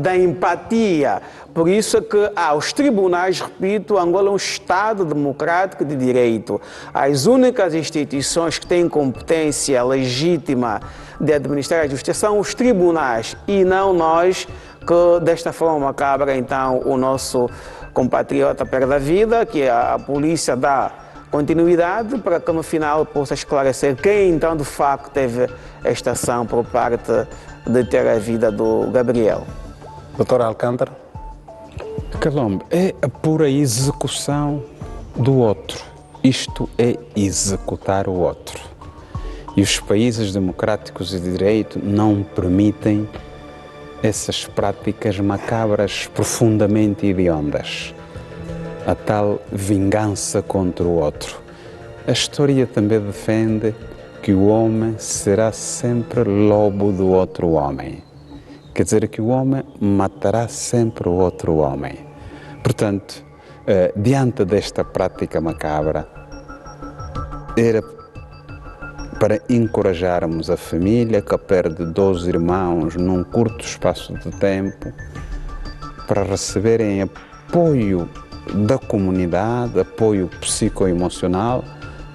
da empatia. Por isso é que os tribunais, repito, Angola é um Estado democrático de direito. As únicas instituições que têm competência legítima de administrar a justiça são os tribunais e não nós, que desta forma macabra, então, o nosso compatriota perde a vida, que a polícia dá continuidade para que no final possa esclarecer quem então de facto teve esta ação por parte de ter a vida do Gabriel. Doutor Alcântara? Calombe, é a pura execução do outro. Isto é executar o outro. E os países democráticos e de direito não permitem essas práticas macabras profundamente hediondas. A tal vingança contra o outro. A história também defende que o homem será sempre lobo do outro homem. Quer dizer que o homem matará sempre o outro homem. Portanto, diante desta prática macabra, era para encorajarmos a família que perde 2 irmãos num curto espaço de tempo, para receberem apoio da comunidade, apoio psicoemocional,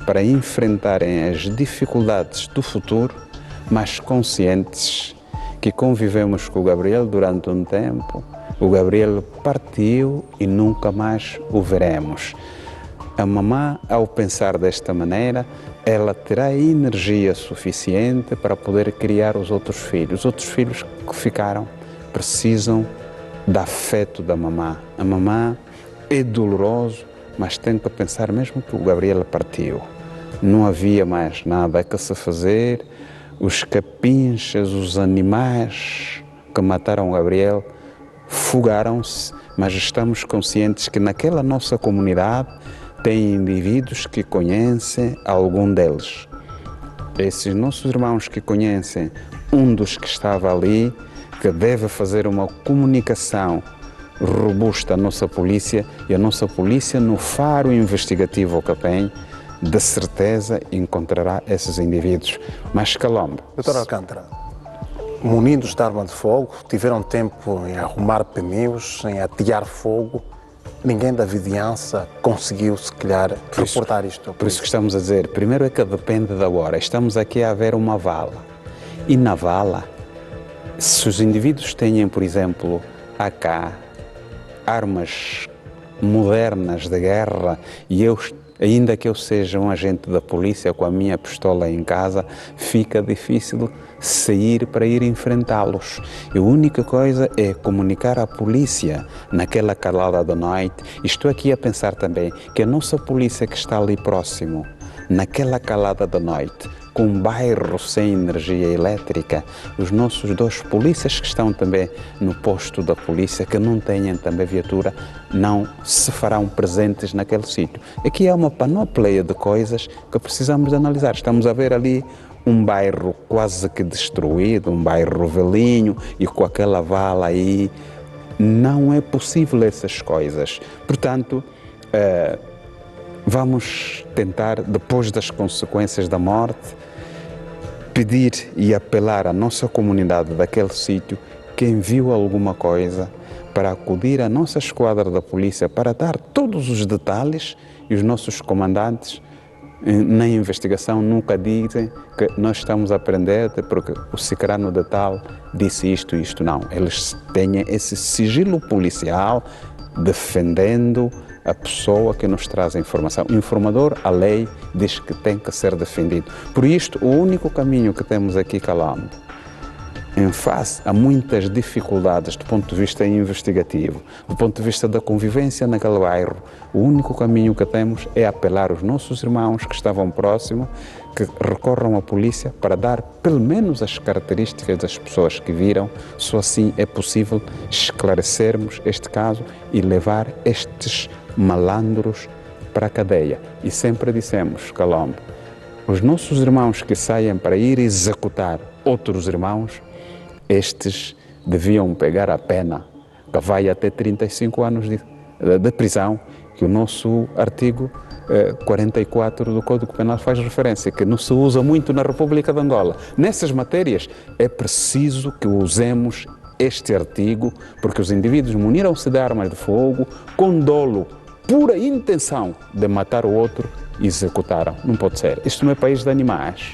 para enfrentarem as dificuldades do futuro, mas conscientes que convivemos com o Gabriel durante um tempo. O Gabriel partiu e nunca mais o veremos. A mamã, ao pensar desta maneira, ela terá energia suficiente para poder criar os outros filhos. Os outros filhos que ficaram precisam do afeto da mamã. A mamã é doloroso, mas tem que pensar mesmo que o Gabriel partiu. Não havia mais nada que se fazer. Os capinchas, os animais que mataram o Gabriel fugaram-se, mas estamos conscientes que naquela nossa comunidade tem indivíduos que conhecem algum deles. Esses nossos irmãos que conhecem um dos que estava ali, que deve fazer uma comunicação robusta à nossa polícia, e a nossa polícia, no faro investigativo que tem, de certeza encontrará esses indivíduos. Mas Calombe. Doutor Alcântara, munidos de arma de fogo, tiveram tempo em arrumar pneus, em atear fogo. Ninguém da vizinhança conseguiu, se calhar, reportar isto. Por isso que estamos a dizer, primeiro é que depende da hora. Estamos aqui a ver uma vala. E na vala, se os indivíduos têm, por exemplo, AK, armas modernas de guerra, e ainda que eu seja um agente da polícia com a minha pistola em casa, fica difícil sair para ir enfrentá-los. E a única coisa é comunicar à polícia naquela calada da noite. Estou aqui a pensar também que a nossa polícia que está ali próximo, naquela calada da noite, com um bairro sem energia elétrica, os nossos 2 polícias que estão também no posto da polícia, que não têm também viatura, não se farão presentes naquele sítio. Aqui há uma panóplia de coisas que precisamos de analisar. Estamos a ver ali um bairro quase que destruído, um bairro velhinho, e com aquela vala aí, não é possível essas coisas. Portanto, vamos tentar, depois das consequências da morte, pedir e apelar à nossa comunidade daquele sítio, quem viu alguma coisa, para acudir à nossa esquadra da polícia para dar todos os detalhes, e os nossos comandantes na investigação nunca dizem que nós estamos a aprender porque o cicrano de tal disse isto e isto. Não, eles têm esse sigilo policial defendendo a pessoa que nos traz a informação. O informador, a lei diz que tem que ser defendido. Por isto, o único caminho que temos aqui, Calombe, em face a muitas dificuldades do ponto de vista investigativo, do ponto de vista da convivência naquele bairro, o único caminho que temos é apelar aos nossos irmãos que estavam próximos, que recorram à polícia para dar pelo menos as características das pessoas que viram. Só assim é possível esclarecermos este caso e levar estes malandros para a cadeia. E sempre dissemos, Calombe, os nossos irmãos que saem para ir executar outros irmãos, estes deviam pegar a pena, que vai até 35 anos de prisão, que o nosso artigo 44 do Código Penal faz referência, que não se usa muito na República de Angola. Nessas matérias é preciso que usemos este artigo, porque os indivíduos muniram-se de armas de fogo com dolo, pura intenção de matar o outro e executaram. Não pode ser. Isto não é país de animais.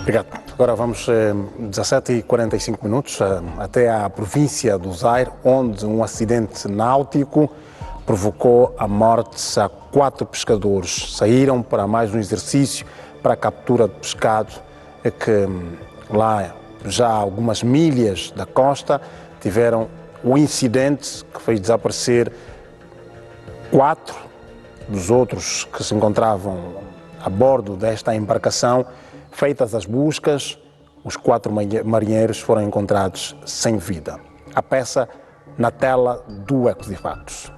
Obrigado. Agora vamos 17h45 até à província do Zaire, onde um acidente náutico provocou a morte a 4 pescadores. Saíram para mais um exercício para a captura de pescado, que lá já a algumas milhas da costa tiveram um incidente que fez desaparecer 4 dos outros que se encontravam a bordo desta embarcação. Feitas as buscas, os 4 marinheiros foram encontrados sem vida. A peça na tela do Ecos e Factos.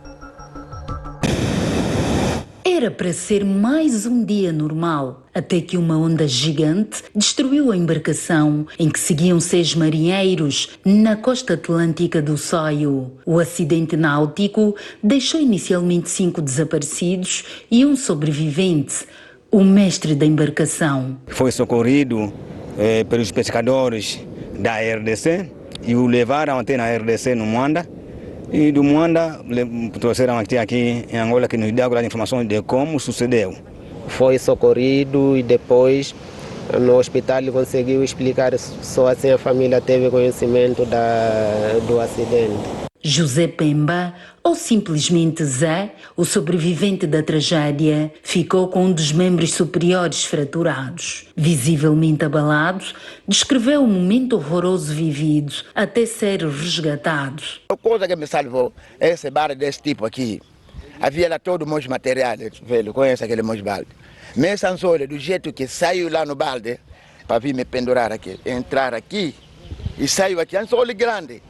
Era para ser mais um dia normal, até que uma onda gigante destruiu a embarcação em que seguiam 6 marinheiros na costa atlântica do Soio. O acidente náutico deixou inicialmente 5 desaparecidos e um sobrevivente, o mestre da embarcação. Foi socorrido pelos pescadores da RDC e o levaram até na RDC no Muanda. E do Muanda trouxeram aqui em Angola, que nos deu agora informações de como sucedeu. Foi socorrido e depois no hospital ele conseguiu explicar, só assim a família teve conhecimento do acidente. José Pemba, ou simplesmente Zé, o sobrevivente da tragédia, ficou com um dos membros superiores fraturados. Visivelmente abalado, descreveu o momento horroroso vivido até ser resgatado. A coisa que me salvou é esse bar desse tipo aqui. Havia lá todos os meus materiais, velho, conhece aquele meus balde. Mas Sansole, do jeito que saiu lá no balde, para vir me pendurar aqui, entrar aqui, e saiu aqui, Sansole grande.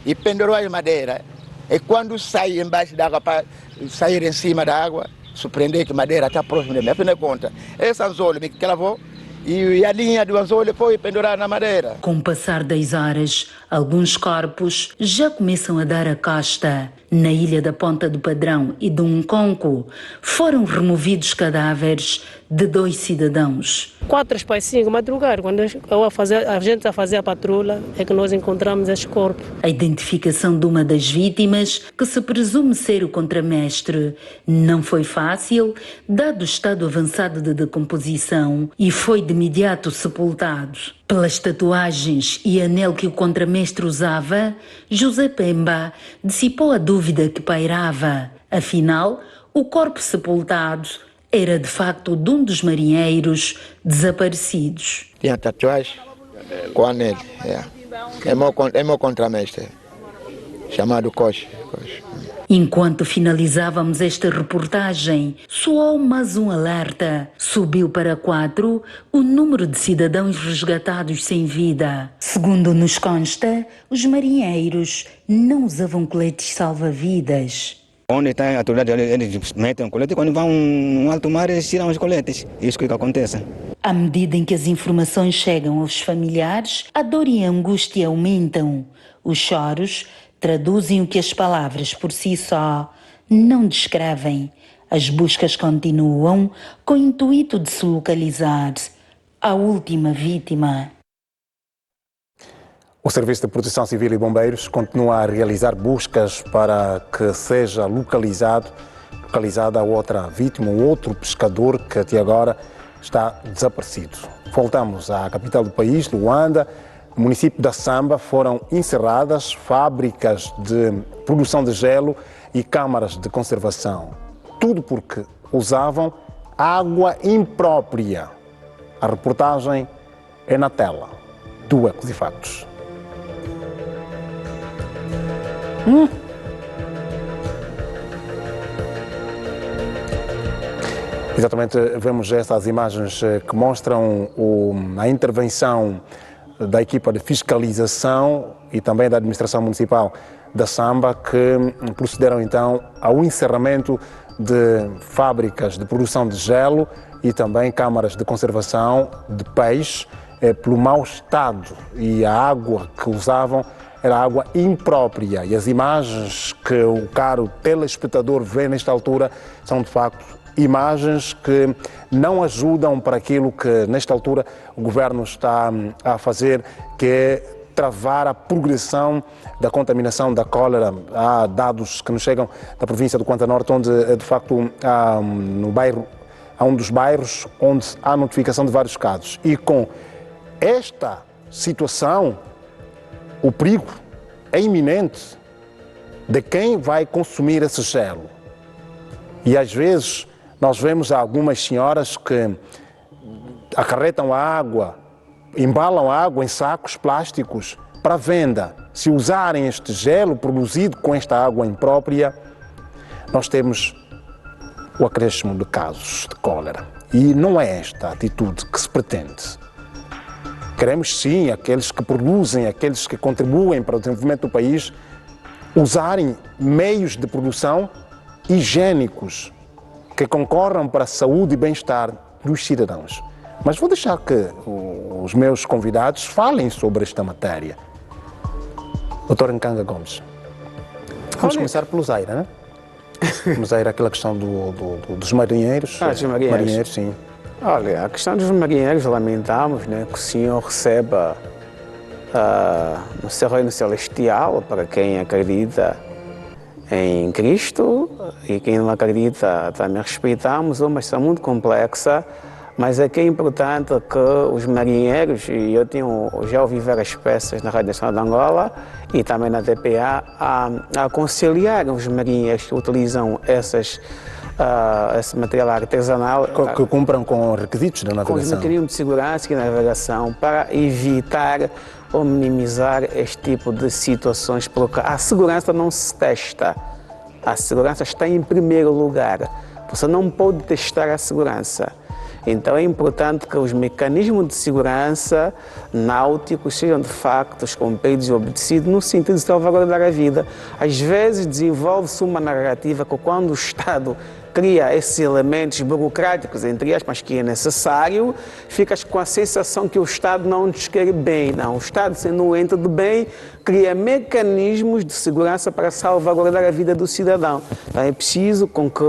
E pendurou a madeira. E quando sai embaixo da água, para sair em cima da água, surpreender que a madeira está próxima de mim. Afinal de contas, esse anzolo me cravou e a linha do anzolo foi pendurar na madeira. Com o passar das horas, alguns corpos já começam a dar a costa. Na ilha da Ponta do Padrão e de Unconco, foram removidos cadáveres de 2 cidadãos. 4 para 5 madrugar, quando a gente a fazer a patrulha, é que nós encontramos este corpo. A identificação de uma das vítimas, que se presume ser o contramestre, não foi fácil, dado o estado avançado de decomposição, e foi de imediato sepultado. Pelas tatuagens e anel que o contramestre usava, José Pemba dissipou a dúvida que pairava. Afinal, o corpo sepultado era de facto de um dos marinheiros desaparecidos. Tinha tatuagem com anel. É meu contramestre, chamado Coche. Enquanto finalizávamos esta reportagem, soou mais um alerta. Subiu para 4 o número de cidadãos resgatados sem vida. Segundo nos consta, os marinheiros não usavam coletes salva-vidas. Onde está a autoridade, eles metem um colete, quando vão no alto mar, eles tiram os coletes. Isso que acontece. À medida em que as informações chegam aos familiares, a dor e a angústia aumentam. Os choros traduzem o que as palavras por si só não descrevem. As buscas continuam com o intuito de se localizar a última vítima. O Serviço de Proteção Civil e Bombeiros continua a realizar buscas para que seja localizada a outra vítima, um outro pescador que até agora está desaparecido. Voltamos à capital do país, Luanda. No município da Samba foram encerradas fábricas de produção de gelo e câmaras de conservação. Tudo porque usavam água imprópria. A reportagem é na tela do Ecos e Factos. Exatamente, vemos essas imagens que mostram a intervenção da equipa de fiscalização e também da administração municipal da Samba, que procederam então ao encerramento de fábricas de produção de gelo e também câmaras de conservação de peixe pelo mau estado, e a água que usavam era água imprópria. E as imagens que o caro telespectador vê nesta altura são, de facto, imagens que não ajudam para aquilo que, nesta altura, o governo está a fazer, que é travar a progressão da contaminação da cólera. Há dados que nos chegam da província do Quanta Norte, onde, de facto, há um dos bairros onde há notificação de vários casos. E com esta situação, o perigo é iminente de quem vai consumir esse gelo. E às vezes nós vemos algumas senhoras que acarretam a água, embalam a água em sacos plásticos para venda. Se usarem este gelo produzido com esta água imprópria, nós temos o acréscimo de casos de cólera. E não é esta a atitude que se pretende. Queremos sim, aqueles que produzem, aqueles que contribuem para o desenvolvimento do país, usarem meios de produção higiênicos que concorram para a saúde e bem-estar dos cidadãos. Mas vou deixar que os meus convidados falem sobre esta matéria. Dr. Nkanga Gomes, vamos começar pelo Zaira, né? Zaira, aquela questão dos marinheiros. Dos marinheiros, sim. Olha, a questão dos marinheiros, lamentamos, né, que o Senhor receba no seu reino celestial, para quem acredita em Cristo, e quem não acredita também respeitamos, uma questão muito complexa, mas é que é importante que os marinheiros, e eu já ouvi várias peças na Rádio Nacional de Angola e também na TPA, a aconselhar os marinheiros que utilizam esse material artesanal. Que cumpram com requisitos da navegação. Com os mecanismos de segurança e navegação, para evitar ou minimizar este tipo de situações, porque a segurança não se testa. A segurança está em primeiro lugar. Você não pode testar a segurança. Então é importante que os mecanismos de segurança náuticos sejam de facto cumpridos e obedecidos no sentido de salvaguardar a vida. Às vezes desenvolve-se uma narrativa que quando o Estado cria esses elementos burocráticos, entre aspas, que é necessário, ficas com a sensação que o Estado não nos quer bem. Não, o Estado, sendo um ente de bem, cria mecanismos de segurança para salvaguardar a vida do cidadão. Então é preciso com que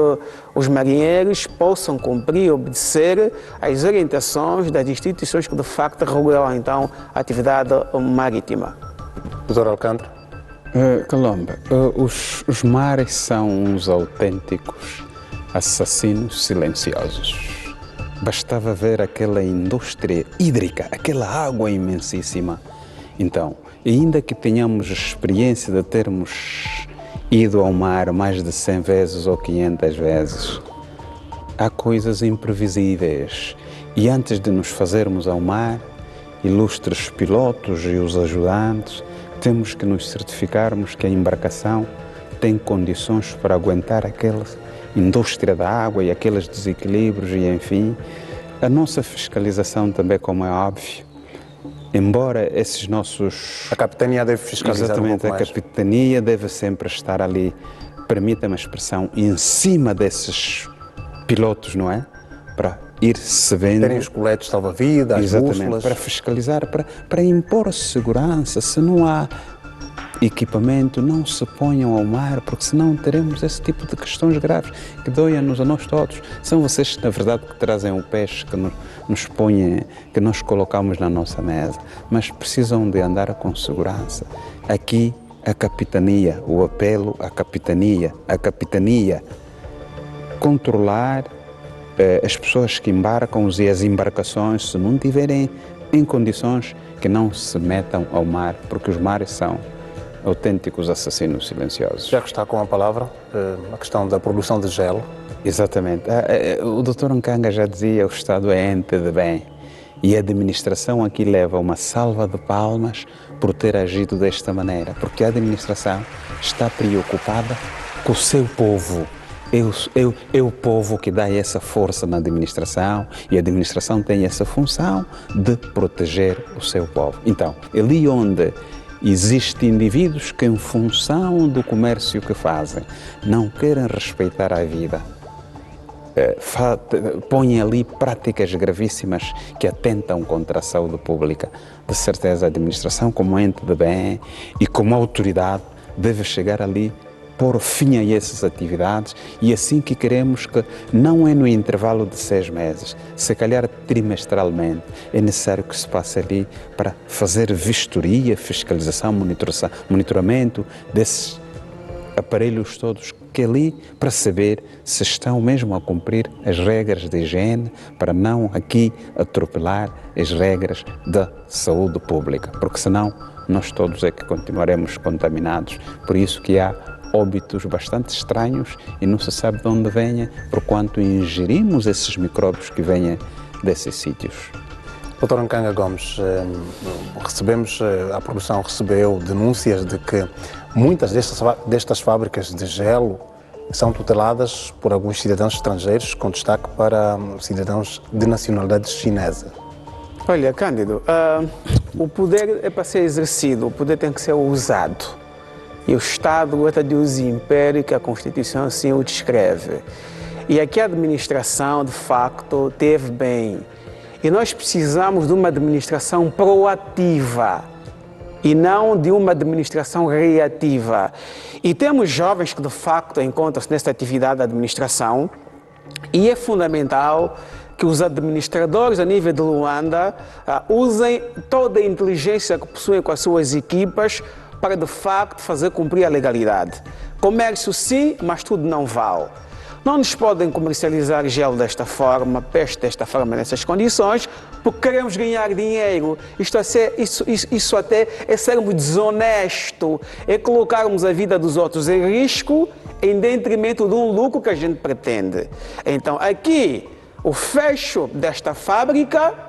os marinheiros possam cumprir e obedecer às orientações das instituições que de facto regulam então a atividade marítima. Dr. Alcântara? Colomba, os mares são uns autênticos assassinos silenciosos. Bastava ver aquela indústria hídrica, aquela água imensíssima. Então, ainda que tenhamos a experiência de termos ido ao mar mais de 100 vezes ou 500 vezes, há coisas imprevisíveis. E antes de nos fazermos ao mar, ilustres pilotos e os ajudantes, temos que nos certificarmos que a embarcação tem condições para aguentar aquela indústria da água e aqueles desequilíbrios e, enfim, a nossa fiscalização também, como é óbvio, embora esses nossos... A capitania deve fiscalizar exatamente, um pouco mais. A capitania deve sempre estar ali, permita-me a expressão, em cima desses pilotos, não é? Para ir-se vendo... Terem os coletes salva-vidas, as bússolas. Para fiscalizar, para impor segurança. Se não há equipamento, não se ponham ao mar, porque senão teremos esse tipo de questões graves que doem-nos a nós todos. São vocês, na verdade, que trazem o peixe que nos põem, que nós colocamos na nossa mesa, mas precisam de andar com segurança. Aqui, a capitania, o apelo à capitania, controlar as pessoas que embarcam e as embarcações, se não tiverem em condições, que não se metam ao mar, porque os mares são autênticos assassinos silenciosos. Já que está com a palavra, a questão da produção de gelo. Exatamente. O Dr. Nkanga já dizia, o Estado é ente de bem. E a administração aqui leva uma salva de palmas por ter agido desta maneira, porque a administração está preocupada com o seu povo. É o povo que dá essa força na administração, e a administração tem essa função de proteger o seu povo. Então, ali onde existem indivíduos que, em função do comércio que fazem, não querem respeitar a vida, põem ali práticas gravíssimas que atentam contra a saúde pública. De certeza, a administração, como ente de bem e como autoridade, deve chegar ali, pôr fim a essas atividades, e assim que queremos que não é no intervalo de 6 meses, se calhar trimestralmente, é necessário que se passe ali para fazer vistoria, fiscalização, monitoramento desses aparelhos todos que ali, para saber se estão mesmo a cumprir as regras de higiene, para não aqui atropelar as regras da saúde pública, porque senão nós todos é que continuaremos contaminados. Por isso que há óbitos bastante estranhos e não se sabe de onde venha, por quanto ingerimos esses micróbios que vêm desses sítios. Dr. Nkanga Gomes, a produção recebeu denúncias de que muitas destas fábricas de gelo são tuteladas por alguns cidadãos estrangeiros, com destaque para cidadãos de nacionalidade chinesa. Olha, Cândido, o poder é para ser exercido, o poder tem que ser usado. E o Estado gosta de usar o império que a Constituição assim o descreve. E aqui a administração, de facto, teve bem. E nós precisamos de uma administração proativa e não de uma administração reativa. E temos jovens que, de facto, encontram-se nesta atividade da administração, e é fundamental que os administradores a nível de Luanda usem toda a inteligência que possuem com as suas equipas para, de facto, fazer cumprir a legalidade. Comércio sim, mas tudo não vale. Não nos podem comercializar gel desta forma, peixe desta forma, nessas condições, porque queremos ganhar dinheiro. Isso até é sermos desonesto, é colocarmos a vida dos outros em risco em detrimento de um lucro que a gente pretende. Então, aqui, o fecho desta fábrica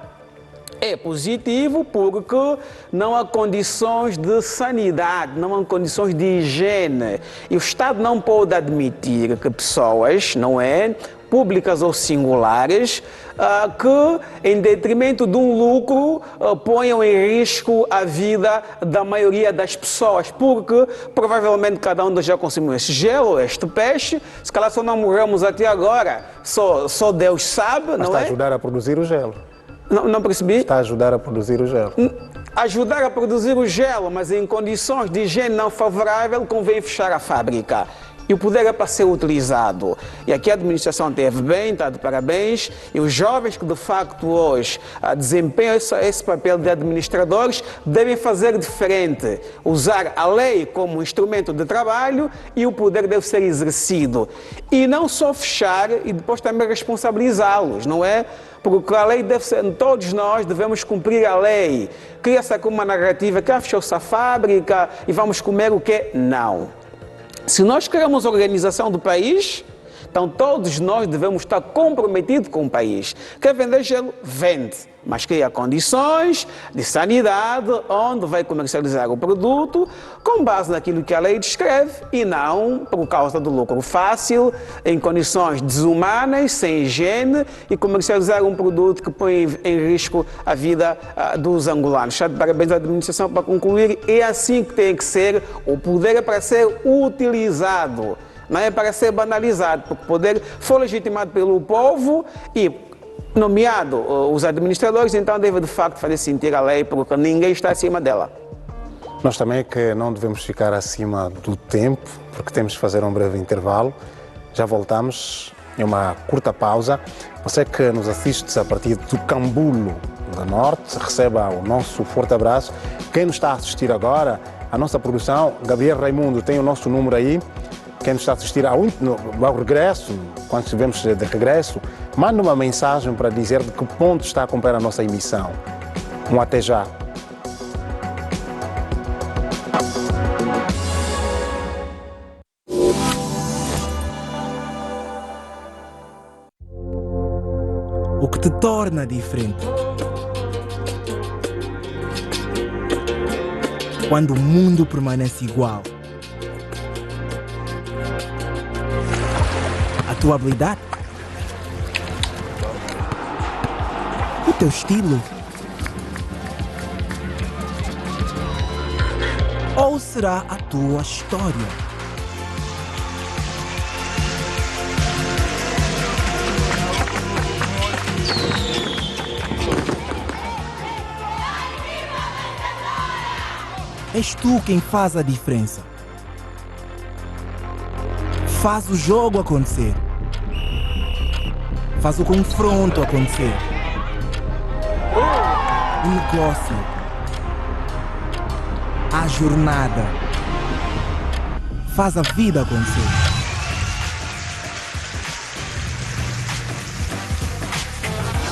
é positivo porque não há condições de sanidade, não há condições de higiene. E o Estado não pode admitir que pessoas, não é, públicas ou singulares, que em detrimento de um lucro ponham em risco a vida da maioria das pessoas, porque provavelmente cada um já consumiu esse gelo, este peixe, se calhar só não morremos até agora, só Deus sabe, mas não está é? a ajudar a produzir o gelo. Não percebi? Está a ajudar a produzir o gelo. Ajudar a produzir o gelo, mas em condições de higiene não favorável, convém fechar a fábrica. E o poder é para ser utilizado. E aqui a administração teve bem, está de parabéns. E os jovens que de facto hoje desempenham esse papel de administradores devem fazer diferente. Usar a lei como instrumento de trabalho e o poder deve ser exercido. E não só fechar e depois também responsabilizá-los, não é? Porque a lei deve ser, todos nós devemos cumprir a lei. Cria-se aqui uma narrativa que fechou-se a fábrica e vamos comer o quê? Não. Se nós queremos a organização do país, então todos nós devemos estar comprometidos com o país. Quer vender gelo? Vende. Mas cria condições de sanidade, onde vai comercializar o produto com base naquilo que a lei descreve e não por causa do lucro fácil, em condições desumanas, sem higiene e comercializar um produto que põe em risco a vida dos angolanos. Parabéns à administração para concluir. É assim que tem que ser. O poder é para ser utilizado, não é para ser banalizado, porque o poder foi legitimado pelo povo e nomeado os administradores, então deve de facto fazer sentir a lei, porque ninguém está acima dela. Nós também que não devemos ficar acima do tempo, porque temos de fazer um breve intervalo. Já voltamos em uma curta pausa. Você que nos assiste a partir do Cambulo do Norte, receba o nosso forte abraço. Quem nos está a assistir agora, a nossa produção, Gabriel Raimundo, tem o nosso número aí. Quem nos está a assistir ao regresso, quando estivermos de regresso, manda uma mensagem para dizer de que ponto está a acompanhar a nossa emissão. Um até já. O que te torna diferente? Quando o mundo permanece igual. A tua habilidade? O teu estilo? Ou será a tua história? És tu quem faz a diferença. Faz o jogo acontecer. Faz o confronto acontecer. O negócio. A jornada. Faz a vida acontecer.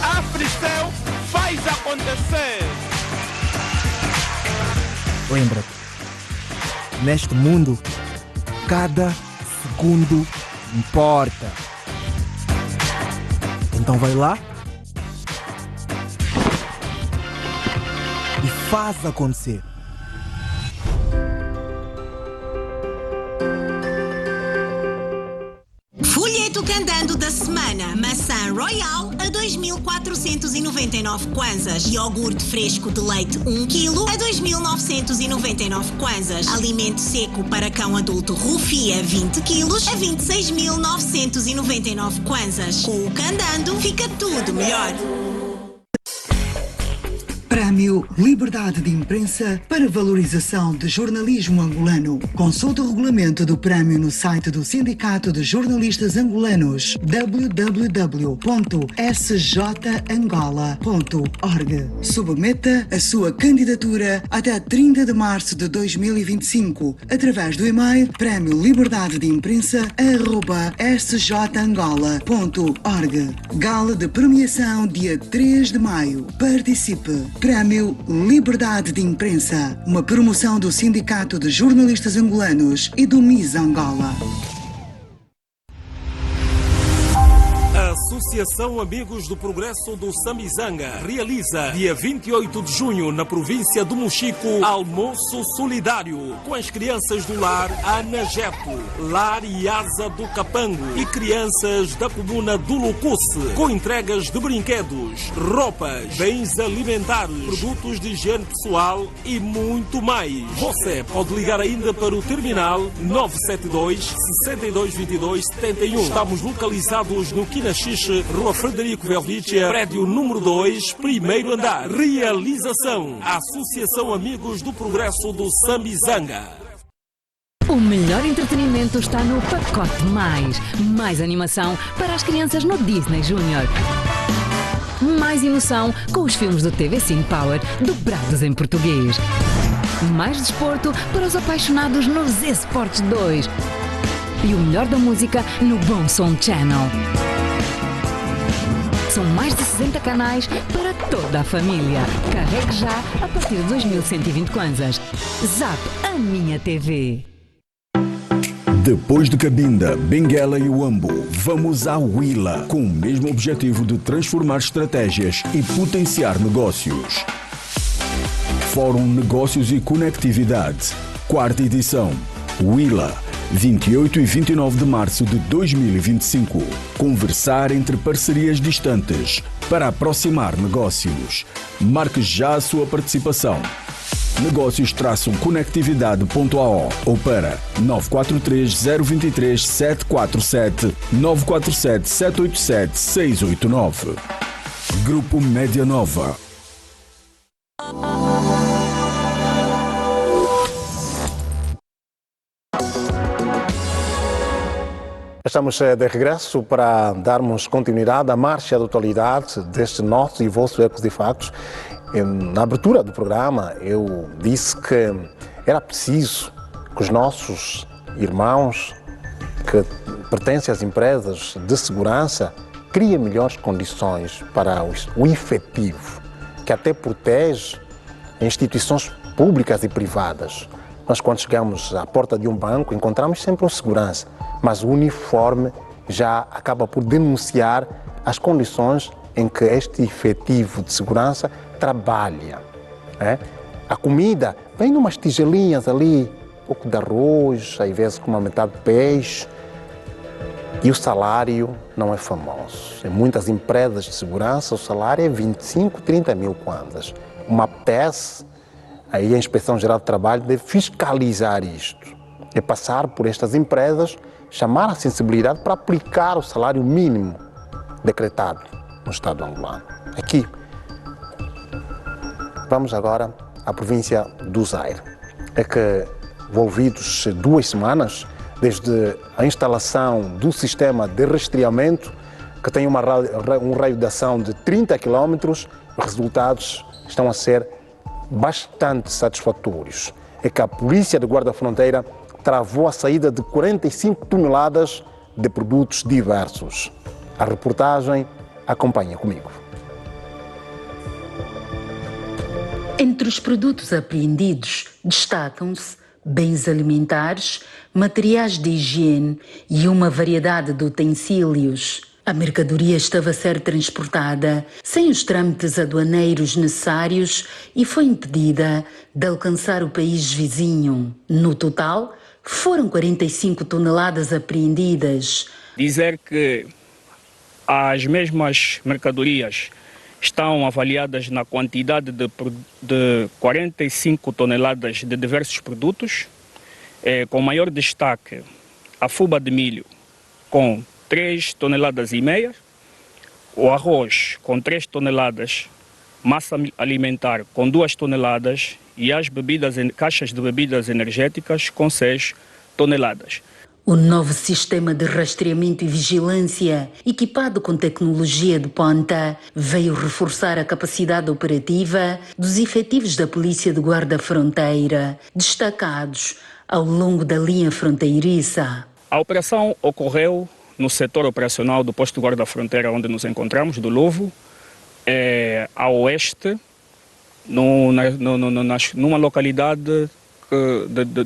A Fristel faz acontecer. Lembra-te, neste mundo, cada segundo importa. Então vai lá e faz acontecer. Folheto Candando da semana. Maçã Royal a 2.499 kwanzas. Iogurte fresco de leite 1 kg a 2.999 kwanzas. Alimento seco para cão adulto Rufia 20 kg a 26.999 kwanzas. Com o Candando fica tudo melhor. Prémio Liberdade de Imprensa para valorização de jornalismo angolano. Consulte o regulamento do prémio no site do Sindicato de Jornalistas Angolanos www.sjangola.org. Submeta a sua candidatura até 30 de março de 2025 através do e-mail prémio-liberdade-de-imprensa@sjangola.org. Gala de premiação dia 3 de maio. Participe. Prémio Liberdade de Imprensa, uma promoção do Sindicato de Jornalistas Angolanos e do MIS Angola. A Associação Amigos do Progresso do Sambizanga realiza, dia 28 de junho, na província do Mochico, almoço solidário com as crianças do lar Anajeto, Lar Iasa do Capango e crianças da comuna do Lucusse, com entregas de brinquedos, roupas, bens alimentares, produtos de higiene pessoal e muito mais. Você pode ligar ainda para o terminal 972 6222 71. Estamos localizados no Quinaxixe, Rua Frederico Velvicia, prédio número 2, primeiro andar. Realização: Associação Amigos do Progresso do Sambizanga. O melhor entretenimento está no Pacote Mais. Mais animação para as crianças no Disney Junior. Mais emoção com os filmes do TV Cine Power dobrados em português. Mais desporto para os apaixonados no Z Sports 2. E o melhor da música no Bom Som Channel. São mais de 60 canais para toda a família. Carregue já a partir de 2.120 kwanzas. Zap, a minha TV. Depois de Cabinda, Benguela e Uambo, vamos à Huila, com o mesmo objetivo de transformar estratégias e potenciar negócios. Fórum Negócios e Conectividade, 4ª edição, Huila, 28 e 29 de março de 2025. Conversar entre parcerias distantes para aproximar negócios. Marque já a sua participação. Negócios-conectividade.ao ou para 943 023 747 947 787 689. Grupo Média Nova. Estamos de regresso para darmos continuidade à marcha da atualidade deste nosso e vosso Ecos e Factos. Na abertura do programa, eu disse que era preciso que os nossos irmãos que pertencem às empresas de segurança criem melhores condições para o efetivo, que até protege instituições públicas e privadas. Nós, quando chegamos à porta de um banco, encontramos sempre um segurança, mas o uniforme já acaba por denunciar as condições em que este efetivo de segurança trabalha. A comida vem numas tigelinhas ali, um pouco de arroz, às vezes com uma metade de peixe, e o salário não é famoso. Em muitas empresas de segurança, o salário é 25, 30 mil kwanzas. Uma PES, aí a Inspeção Geral do Trabalho deve fiscalizar isto. É passar por estas empresas, chamar a sensibilidade para aplicar o salário mínimo decretado. no estado angolano. Aqui, vamos agora à província do Zaire. É que, envolvidos 2 semanas, desde a instalação do sistema de rastreamento, que tem um raio de ação de 30 km, os resultados estão a ser bastante satisfatórios. É que a polícia de guarda-fronteira travou a saída de 45 toneladas de produtos diversos. A reportagem acompanha comigo. Entre os produtos apreendidos destacam-se bens alimentares, materiais de higiene e uma variedade de utensílios. A mercadoria estava a ser transportada sem os trâmites aduaneiros necessários e foi impedida de alcançar o país vizinho. No total, foram 45 toneladas apreendidas. Dizer que as mesmas mercadorias estão avaliadas na quantidade de 45 toneladas de diversos produtos, com maior destaque a fuba de milho com 3,5 toneladas, o arroz com 3 toneladas, massa alimentar com 2 toneladas e as caixas de bebidas energéticas com 6 toneladas. O novo sistema de rastreamento e vigilância, equipado com tecnologia de ponta, veio reforçar a capacidade operativa dos efetivos da Polícia de Guarda-Fronteira, destacados ao longo da linha fronteiriça. A operação ocorreu no setor operacional do posto de guarda-fronteira onde nos encontramos, do Lovo, a oeste, numa localidade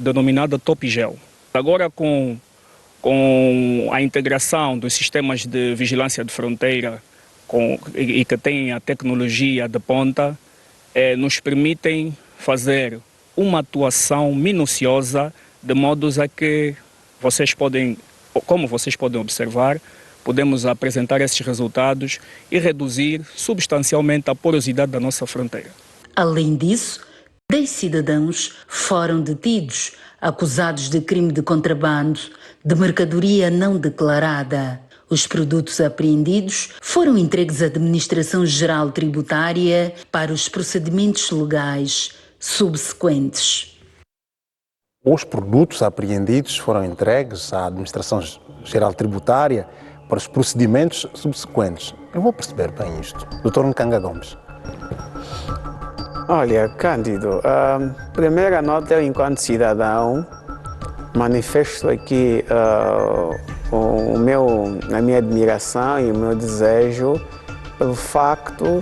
denominada Topigel. Agora com a integração dos sistemas de vigilância de fronteira e que têm a tecnologia de ponta, nos permitem fazer uma atuação minuciosa, de modo a que como vocês podem observar, podemos apresentar esses resultados e reduzir substancialmente a porosidade da nossa fronteira. Além disso, 10 cidadãos foram detidos, acusados de crime de contrabando de mercadoria não declarada. Os produtos apreendidos foram entregues à Administração Geral Tributária para os procedimentos legais subsequentes. Os produtos apreendidos foram entregues à Administração Geral Tributária para os procedimentos subsequentes. Eu vou perceber bem isto. Dr. Nkanga Gomes. Olha, Cândido, a primeira nota, eu, enquanto cidadão, manifesto aqui a minha admiração e o meu desejo pelo facto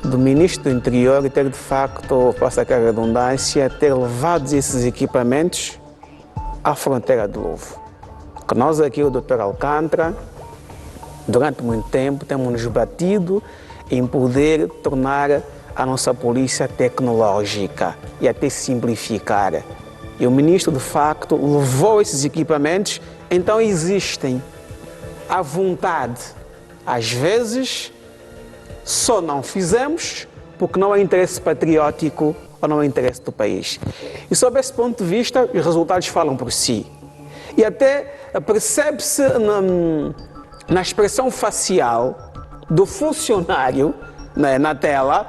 do Ministro do Interior ter, de facto, passa aqui a redundância, ter levado esses equipamentos à fronteira do Lovo. Que nós aqui, o Dr. Alcântara, durante muito tempo, temos nos batido em poder tornar a nossa polícia tecnológica e até simplificar. E o ministro, de facto, levou esses equipamentos, então existem à vontade. Às vezes, só não fizemos porque não é interesse patriótico ou não é interesse do país. E sob esse ponto de vista, os resultados falam por si. E até percebe-se na expressão facial do funcionário, né, na tela,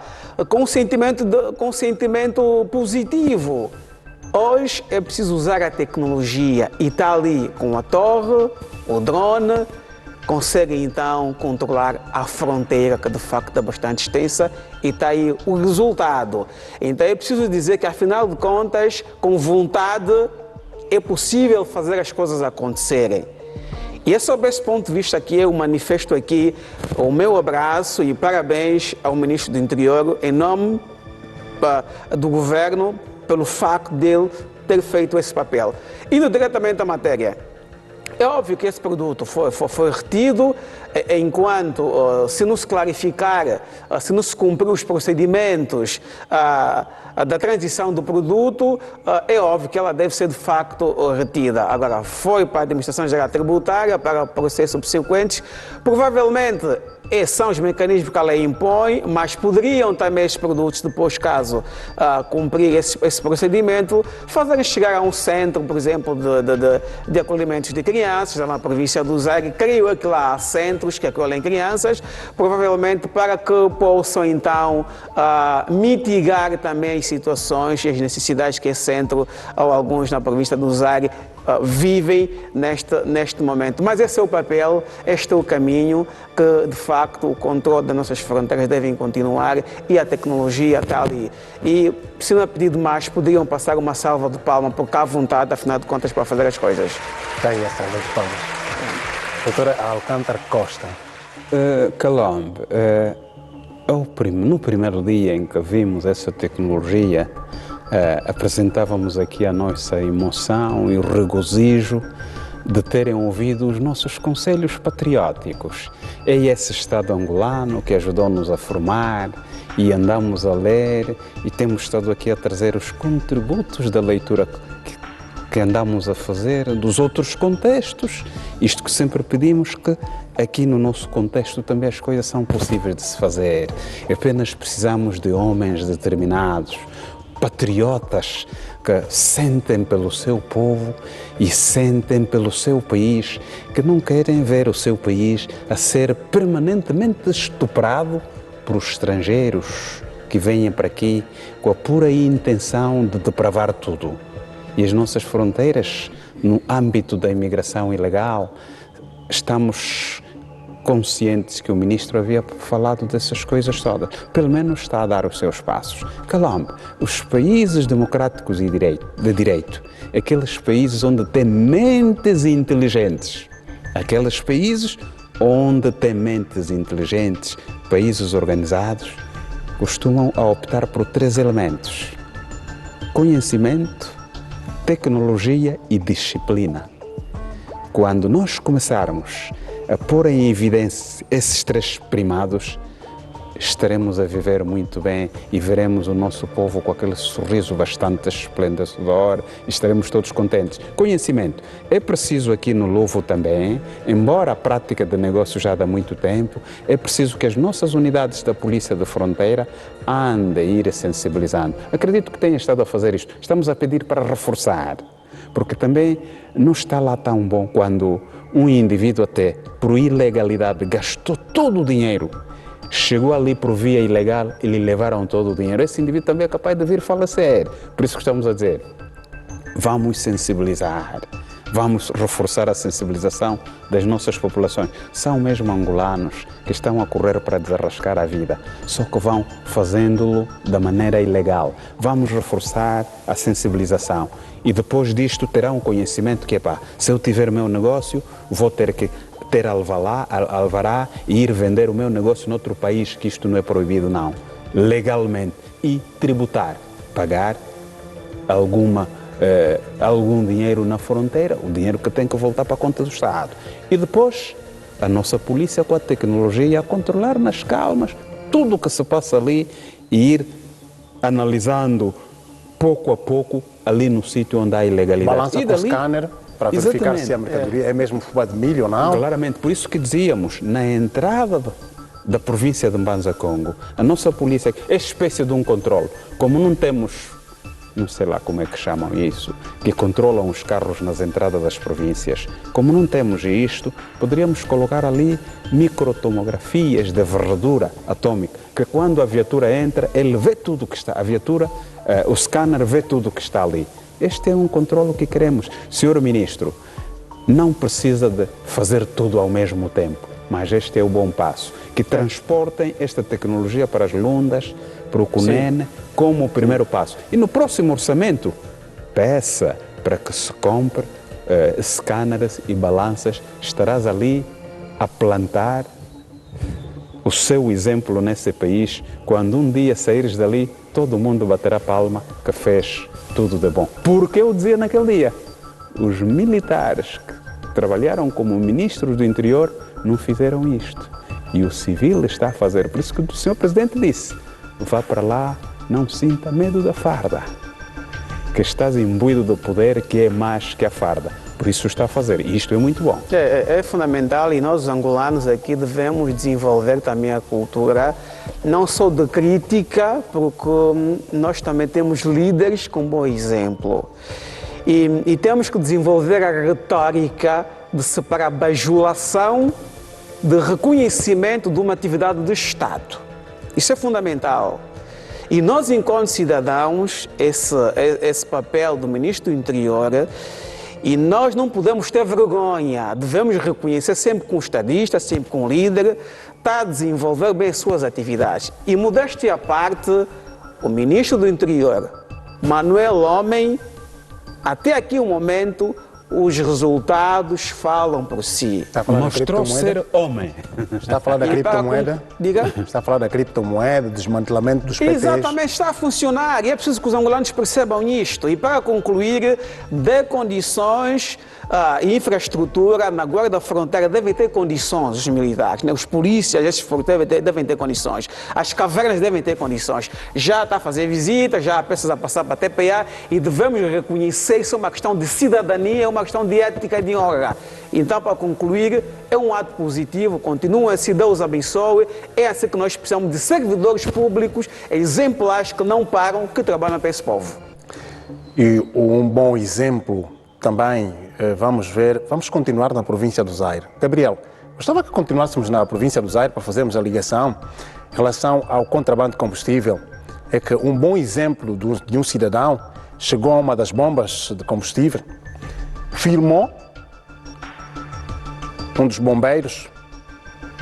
com um sentimento positivo. Hoje é preciso usar a tecnologia e está ali com a torre, o drone, consegue então controlar a fronteira, que de facto é bastante extensa, e está aí o resultado. Então é preciso dizer que, afinal de contas, com vontade é possível fazer as coisas acontecerem. E é sob esse ponto de vista que eu manifesto aqui o meu abraço e parabéns ao Ministro do Interior, em nome do Governo, pelo facto dele ter feito esse papel. Indo diretamente à matéria, é óbvio que esse produto foi retido enquanto, se não se clarificar, se não se cumprir os procedimentos da transição do produto, é óbvio que ela deve ser de facto retida. Agora, foi para a Administração Geral Tributária, para processos subsequentes. Provavelmente são os mecanismos que a lei impõe, mas poderiam também esses produtos, depois, caso cumprir esse procedimento, fazer chegar a um centro, por exemplo, de acolhimentos de crianças, na província do Zaire. Creio que lá há centros que acolhem crianças, provavelmente para que possam, então, mitigar também as situações e as necessidades que esse centro, ou alguns na província do Zaire, vivem neste momento. Mas esse é o papel, este é o caminho que, de facto, o controle das nossas fronteiras devem continuar e a tecnologia está ali. E, se não é pedido mais, poderiam passar uma salva de palmas, porque há vontade, afinal de contas, para fazer as coisas. Tem a salva de palmas. Doutora Alcântara Costa. Calombe, no primeiro dia em que vimos essa tecnologia, apresentávamos aqui a nossa emoção e o regozijo de terem ouvido os nossos conselhos patrióticos. É esse Estado angolano que ajudou-nos a formar e andamos a ler e temos estado aqui a trazer os contributos da leitura que andamos a fazer dos outros contextos, isto que sempre pedimos, que aqui no nosso contexto também as coisas são possíveis de se fazer. Apenas precisamos de homens determinados, patriotas, que sentem pelo seu povo e sentem pelo seu país, que não querem ver o seu país a ser permanentemente estuprado por estrangeiros que venham para aqui com a pura intenção de depravar tudo. E as nossas fronteiras, no âmbito da imigração ilegal, estamos conscientes que o ministro havia falado dessas coisas todas. Pelo menos está a dar os seus passos. Calombe, os países democráticos de direito, aqueles países onde tem mentes inteligentes, aqueles países onde tem mentes inteligentes, países organizados, costumam optar por 3 elementos: conhecimento, tecnologia e disciplina. Quando nós começarmos a pôr em evidência esses 3 primados, estaremos a viver muito bem e veremos o nosso povo com aquele sorriso bastante esplendecedor e estaremos todos contentes. Conhecimento. É preciso aqui no Louvre também, embora a prática de negócio já dá muito tempo, é preciso que as nossas unidades da Polícia de Fronteira andem a ir sensibilizando. Acredito que tenha estado a fazer isto. Estamos a pedir para reforçar, porque também não está lá tão bom quando um indivíduo até, por ilegalidade, gastou todo o dinheiro, chegou ali por via ilegal e lhe levaram todo o dinheiro. Esse indivíduo também é capaz de vir falecer. Por isso que estamos a dizer, vamos sensibilizar, vamos reforçar a sensibilização das nossas populações. São mesmo angolanos que estão a correr para desarrascar a vida, só que vão fazendo-lo da maneira ilegal. Vamos reforçar a sensibilização e depois disto terão um conhecimento que, se eu tiver meu negócio, vou ter que ter alvará e ir vender o meu negócio noutro país, que isto não é proibido, não, legalmente, e tributar, pagar algum dinheiro na fronteira, o dinheiro que tem que voltar para a conta do Estado. E depois, a nossa polícia com a tecnologia a controlar nas calmas tudo o que se passa ali e ir analisando pouco a pouco ali no sítio onde há ilegalidade. Balança com o scanner para verificar se a mercadoria é mesmo fubá de milho ou não. Claramente, por isso que dizíamos, na entrada da província de Mbanza Congo, a nossa polícia é espécie de um controle. Como não temos, não sei lá como é que chamam isso, que controlam os carros nas entradas das províncias, como não temos isto, poderíamos colocar ali microtomografias de varredura atômica, que quando a viatura entra, ele vê tudo o que está, o scanner vê tudo o que está ali. Este é um controle que queremos. Senhor Ministro, não precisa de fazer tudo ao mesmo tempo, mas este é o bom passo. Que transportem esta tecnologia para as Lundas, para o CUNEN, como o primeiro passo. E no próximo orçamento, peça para que se compre scanners e balanças. Estarás ali a plantar o seu exemplo nesse país. Quando um dia saíres dali, todo mundo baterá palma que fez tudo de bom. Porque eu dizia naquele dia, os militares que trabalharam como ministros do interior não fizeram isto. E o civil está a fazer. Por isso que o senhor presidente disse, vá para lá, não sinta medo da farda, que estás imbuído do poder que é mais que a farda. Por isso está a fazer, e isto é muito bom. É fundamental, e nós, os angolanos, aqui devemos desenvolver também a cultura, não só de crítica, porque nós também temos líderes com bom exemplo. E temos que desenvolver a retórica de separar a bajulação de reconhecimento de uma atividade do Estado. Isso é fundamental. E nós, enquanto cidadãos, esse papel do Ministro do Interior, e nós não podemos ter vergonha, devemos reconhecer sempre com o estadista, sempre com o líder, está a desenvolver bem as suas atividades. E modéstia à parte, o Ministro do Interior, Manuel Homem, até aqui o momento, os resultados falam por si. Mostrou ser homem. Está a falar da criptomoeda? Diga? Está a falar da criptomoeda, desmantelamento dos PTs? Exatamente, está a funcionar e é preciso que os angolanos percebam isto. E para concluir, dê condições, infraestrutura na guarda fronteira devem ter condições, os militares, né? Os polícias, esses devem ter condições. As cavernas devem ter condições. Já está a fazer visitas, já há peças a passar para a TPA e devemos reconhecer isso é uma questão de cidadania, é uma questão de ética e de honra. Então, para concluir, é um ato positivo, continua assim, Deus abençoe, é assim que nós precisamos de servidores públicos exemplares que não param, que trabalham para esse povo. E um bom exemplo também, vamos continuar na província do Zaire. Gabriel, gostava que continuássemos na província do Zaire para fazermos a ligação em relação ao contrabando de combustível. É que um bom exemplo de um cidadão chegou a uma das bombas de combustível, filmou um dos bombeiros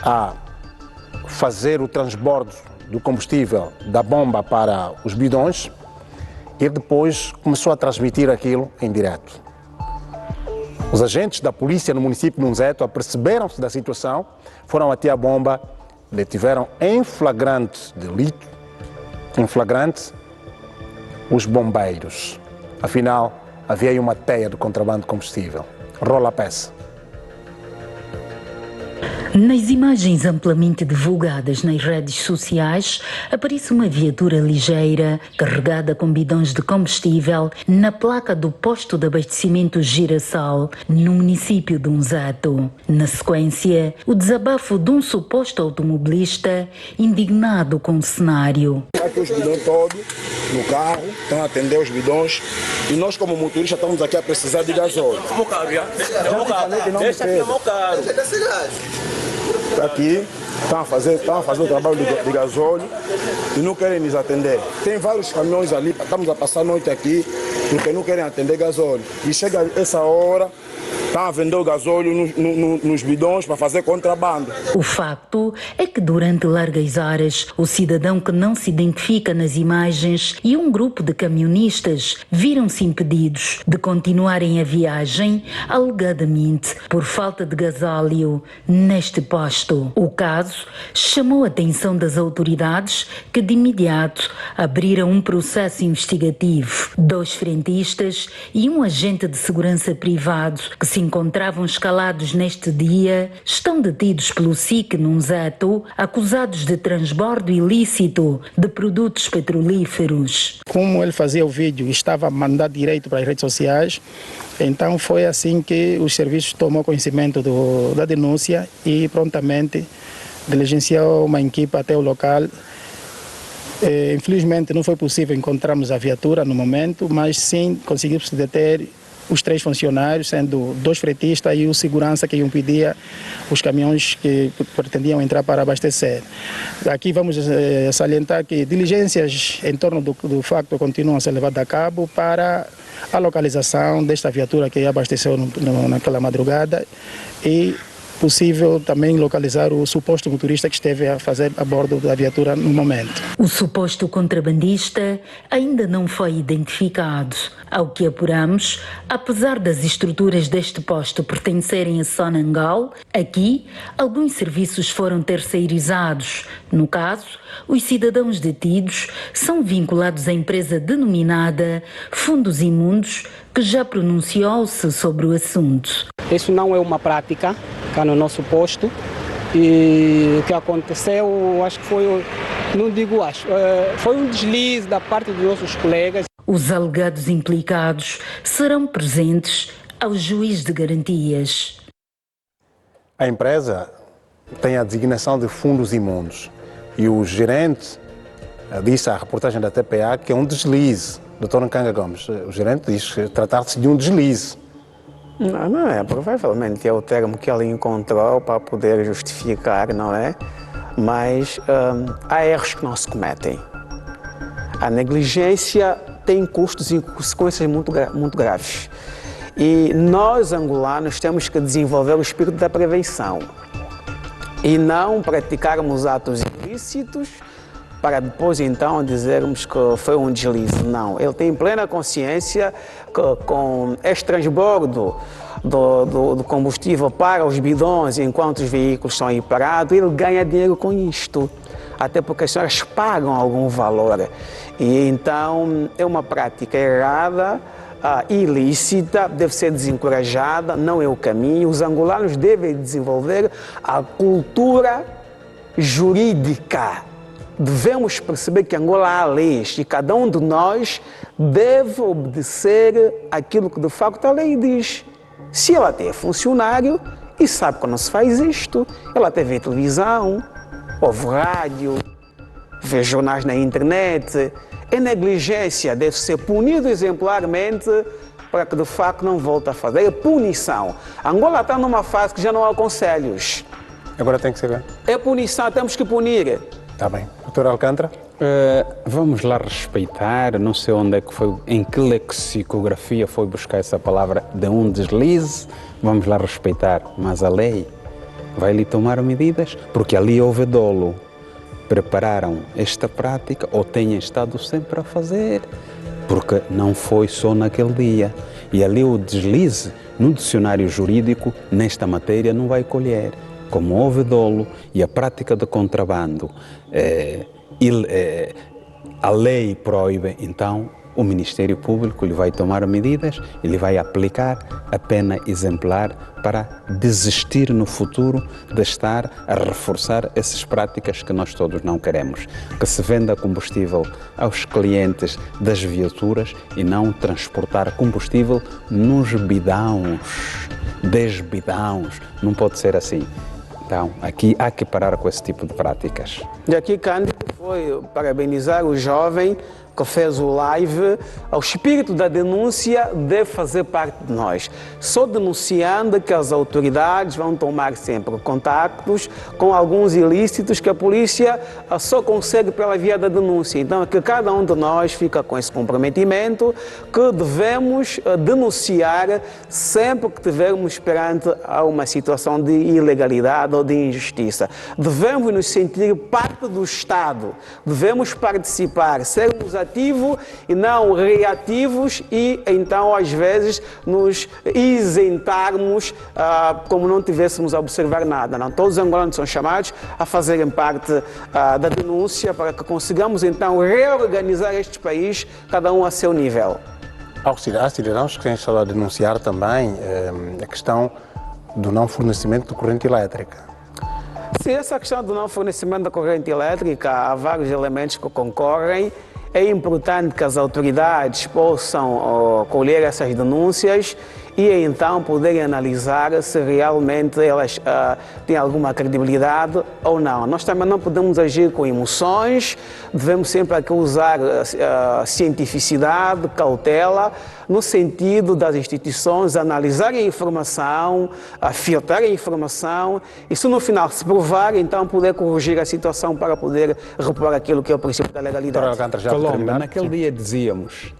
a fazer o transbordo do combustível da bomba para os bidões e depois começou a transmitir aquilo em direto. Os agentes da polícia no município de Nzeto aperceberam-se da situação, foram até a bomba, detiveram em flagrante delito, em flagrante, os bombeiros. Afinal, havia aí uma teia de contrabando de combustível. Rola a peça. Nas imagens amplamente divulgadas nas redes sociais, aparece uma viatura ligeira carregada com bidões de combustível na placa do posto de abastecimento Girassol, no município de Nzeto. Na sequência, o desabafo de um suposto automobilista indignado com o cenário. Aqui os bidões todos no carro, estão a atender os bidões e nós como motoristas estamos aqui a precisar de gasóleo. Aqui estão a fazer o trabalho de gasóleo e não querem nos atender. Tem vários caminhões ali, estamos a passar a noite aqui porque não querem atender gasóleo. E chega essa hora, estão a vender o gasóleo nos bidões para fazer contrabando. O facto é que durante largas horas, o cidadão que não se identifica nas imagens e um grupo de camionistas viram-se impedidos de continuarem a viagem, alegadamente por falta de gasóleo neste posto. O caso chamou a atenção das autoridades que de imediato abriram um processo investigativo. 2 frentistas e um agente de segurança privado que se encontravam escalados neste dia estão detidos pelo SIC no Nzeto, acusados de transbordo ilícito de produtos petrolíferos. Como ele fazia o vídeo e estava a mandar direito para as redes sociais, então foi assim que os serviços tomou conhecimento da denúncia e prontamente diligenciou uma equipe até o local. Infelizmente não foi possível encontrarmos a viatura no momento, mas sim conseguimos deter os 3 funcionários, sendo 2 fretistas e o segurança que impedia os caminhões que pretendiam entrar para abastecer. Aqui vamos salientar que diligências em torno do facto continuam a ser levadas a cabo para a localização desta viatura que abasteceu naquela madrugada e possível também localizar o suposto motorista que esteve a fazer a bordo da viatura no momento. O suposto contrabandista ainda não foi identificado. Ao que apuramos, apesar das estruturas deste posto pertencerem a Sonangol, aqui alguns serviços foram terceirizados. No caso, os cidadãos detidos são vinculados à empresa denominada Fundos Imundos, que já pronunciou-se sobre o assunto. Isso não é uma prática cá no nosso posto e o que aconteceu, acho que foi, não digo acho, foi um deslize da parte dos nossos colegas. Os alegados implicados serão presentes ao juiz de garantias. A empresa tem a designação de fundos imundos e o gerente disse à reportagem da TPA que é um deslize. Dr. Nkanga Gomes, o gerente diz que tratar-se de um deslize. Não é, provavelmente é o termo que ele encontrou para poder justificar, não é? Mas há erros que não se cometem. A negligência tem custos e consequências muito graves. E nós, angolanos, temos que desenvolver o espírito da prevenção e não praticarmos atos ilícitos para depois então dizermos que foi um deslize. Não, ele tem plena consciência que com este transbordo do combustível para os bidões enquanto os veículos estão aí parados, ele ganha dinheiro com isto, até porque as senhoras pagam algum valor. E então é uma prática errada, ilícita, deve ser desencorajada, não é o caminho. Os angolanos devem desenvolver a cultura jurídica. Devemos perceber que em Angola há leis e cada um de nós deve obedecer aquilo que de facto a lei diz. Se ela até é funcionário e sabe que não se faz isto, ela até vê televisão, ouve rádio, vê jornais na internet, é negligência, deve ser punido exemplarmente para que de facto não volte a fazer. É punição. Angola está numa fase que já não há conselhos. Agora tem que ser. É punição, temos que punir. Está bem. Doutor Alcântara? Vamos lá respeitar, não sei onde é que foi, em que lexicografia foi buscar essa palavra de um deslize, vamos lá respeitar, mas a lei vai lhe tomar medidas, porque ali houve dolo. Prepararam esta prática ou têm estado sempre a fazer, porque não foi só naquele dia. E ali o deslize, no dicionário jurídico, nesta matéria não vai colher. Como houve dolo e a prática de contrabando, a lei proíbe, então o Ministério Público lhe vai tomar medidas, ele vai aplicar a pena exemplar para desistir no futuro de estar a reforçar essas práticas que nós todos não queremos. Que se venda combustível aos clientes das viaturas e não transportar combustível nos bidões, 10 bidões, não pode ser assim. Então, aqui há que parar com esse tipo de práticas. E aqui, Cândido, foi parabenizar o jovem que fez o live. O espírito da denúncia deve fazer parte de nós. Só denunciando que as autoridades vão tomar sempre contactos com alguns ilícitos que a polícia só consegue pela via da denúncia. Então, é que cada um de nós fica com esse comprometimento que devemos denunciar sempre que estivermos perante uma situação de ilegalidade ou de injustiça. Devemos nos sentir parte do Estado, devemos participar, sermos ativos e não reativos e então às vezes nos isentarmos como não tivéssemos a observar nada. Não? Todos os angolanos são chamados a fazerem parte da denúncia para que consigamos então reorganizar este país, cada um a seu nível. Há cidadãos que têm estado a denunciar também a questão do não fornecimento de corrente elétrica. Sim, essa questão do não fornecimento da corrente elétrica, há vários elementos que concorrem. É importante que as autoridades possam colher essas denúncias e então poderem analisar se realmente elas têm alguma credibilidade ou não. Nós também não podemos agir com emoções, devemos sempre aqui usar cientificidade, cautela, no sentido das instituições analisarem a informação, filtrarem a informação e se no final se provar, então poder corrigir a situação para poder repor aquilo que é o princípio da legalidade. Colombo, naquele dia dizíamos,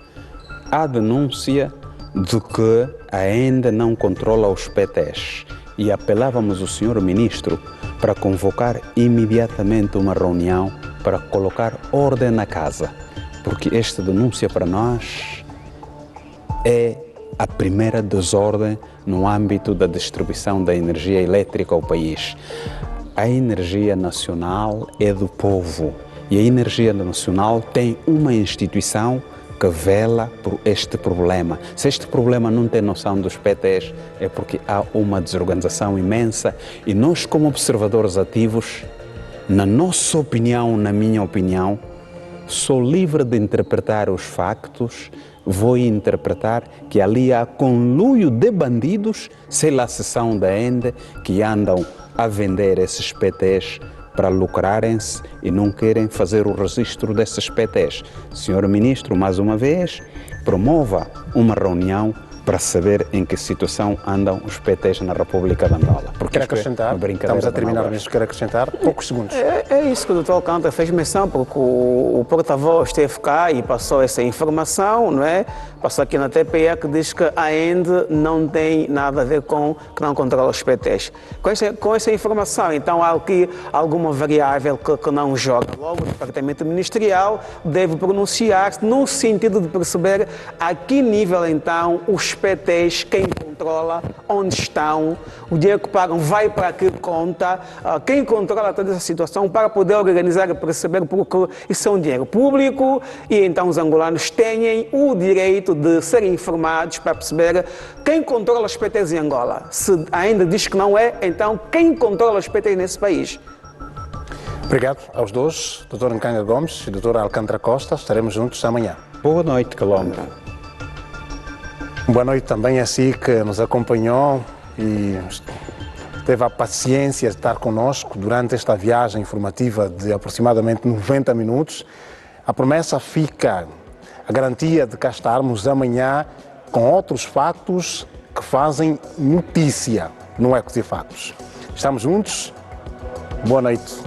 há denúncia de que ainda não controla os PTs e apelávamos ao senhor ministro para convocar imediatamente uma reunião para colocar ordem na casa, porque esta denúncia para nós é a primeira desordem no âmbito da distribuição da energia elétrica ao país. A energia nacional é do povo e a energia nacional tem uma instituição que vela por este problema. Se este problema não tem noção dos PTs, é porque há uma desorganização imensa e nós, como observadores ativos, na nossa opinião, na minha opinião, sou livre de interpretar os factos vou interpretar que ali há conluio de bandidos, sei lá se são da ENDE, que andam a vender esses PTs para lucrarem-se e não querem fazer o registro desses PTs. Senhor Ministro, mais uma vez, promova uma reunião para saber em que situação andam os PTs na República de Angola. Quer acrescentar? Estamos a terminar mesmo. Quer acrescentar? Poucos segundos. É isso que o Dr. Alcântara fez menção, porque o porta-voz esteve cá e passou essa informação, não é? Passou aqui na TPE que diz que a ENDE não tem nada a ver com que não controla os PTs. Com essa informação, então há aqui alguma variável que não joga. Logo, o Departamento Ministerial deve pronunciar-se no sentido de perceber a que nível então os PTs, quem controla, onde estão, o dinheiro que pagam vai para que conta, quem controla toda essa situação para poder organizar e perceber, porque isso é um dinheiro público e então os angolanos têm o direito de serem informados para perceber quem controla os PTs em Angola. Se ainda diz que não é, então quem controla os PTs nesse país? Obrigado aos dois, Dr. Nkanga Gomes e Dr. Alcântara Costa. Estaremos juntos amanhã. Boa noite, Colombo. Boa noite também a si que nos acompanhou e teve a paciência de estar conosco durante esta viagem informativa de aproximadamente 90 minutos. A promessa fica, a garantia de cá estarmos amanhã com outros fatos que fazem notícia no Eco de Fatos. Estamos juntos. Boa noite.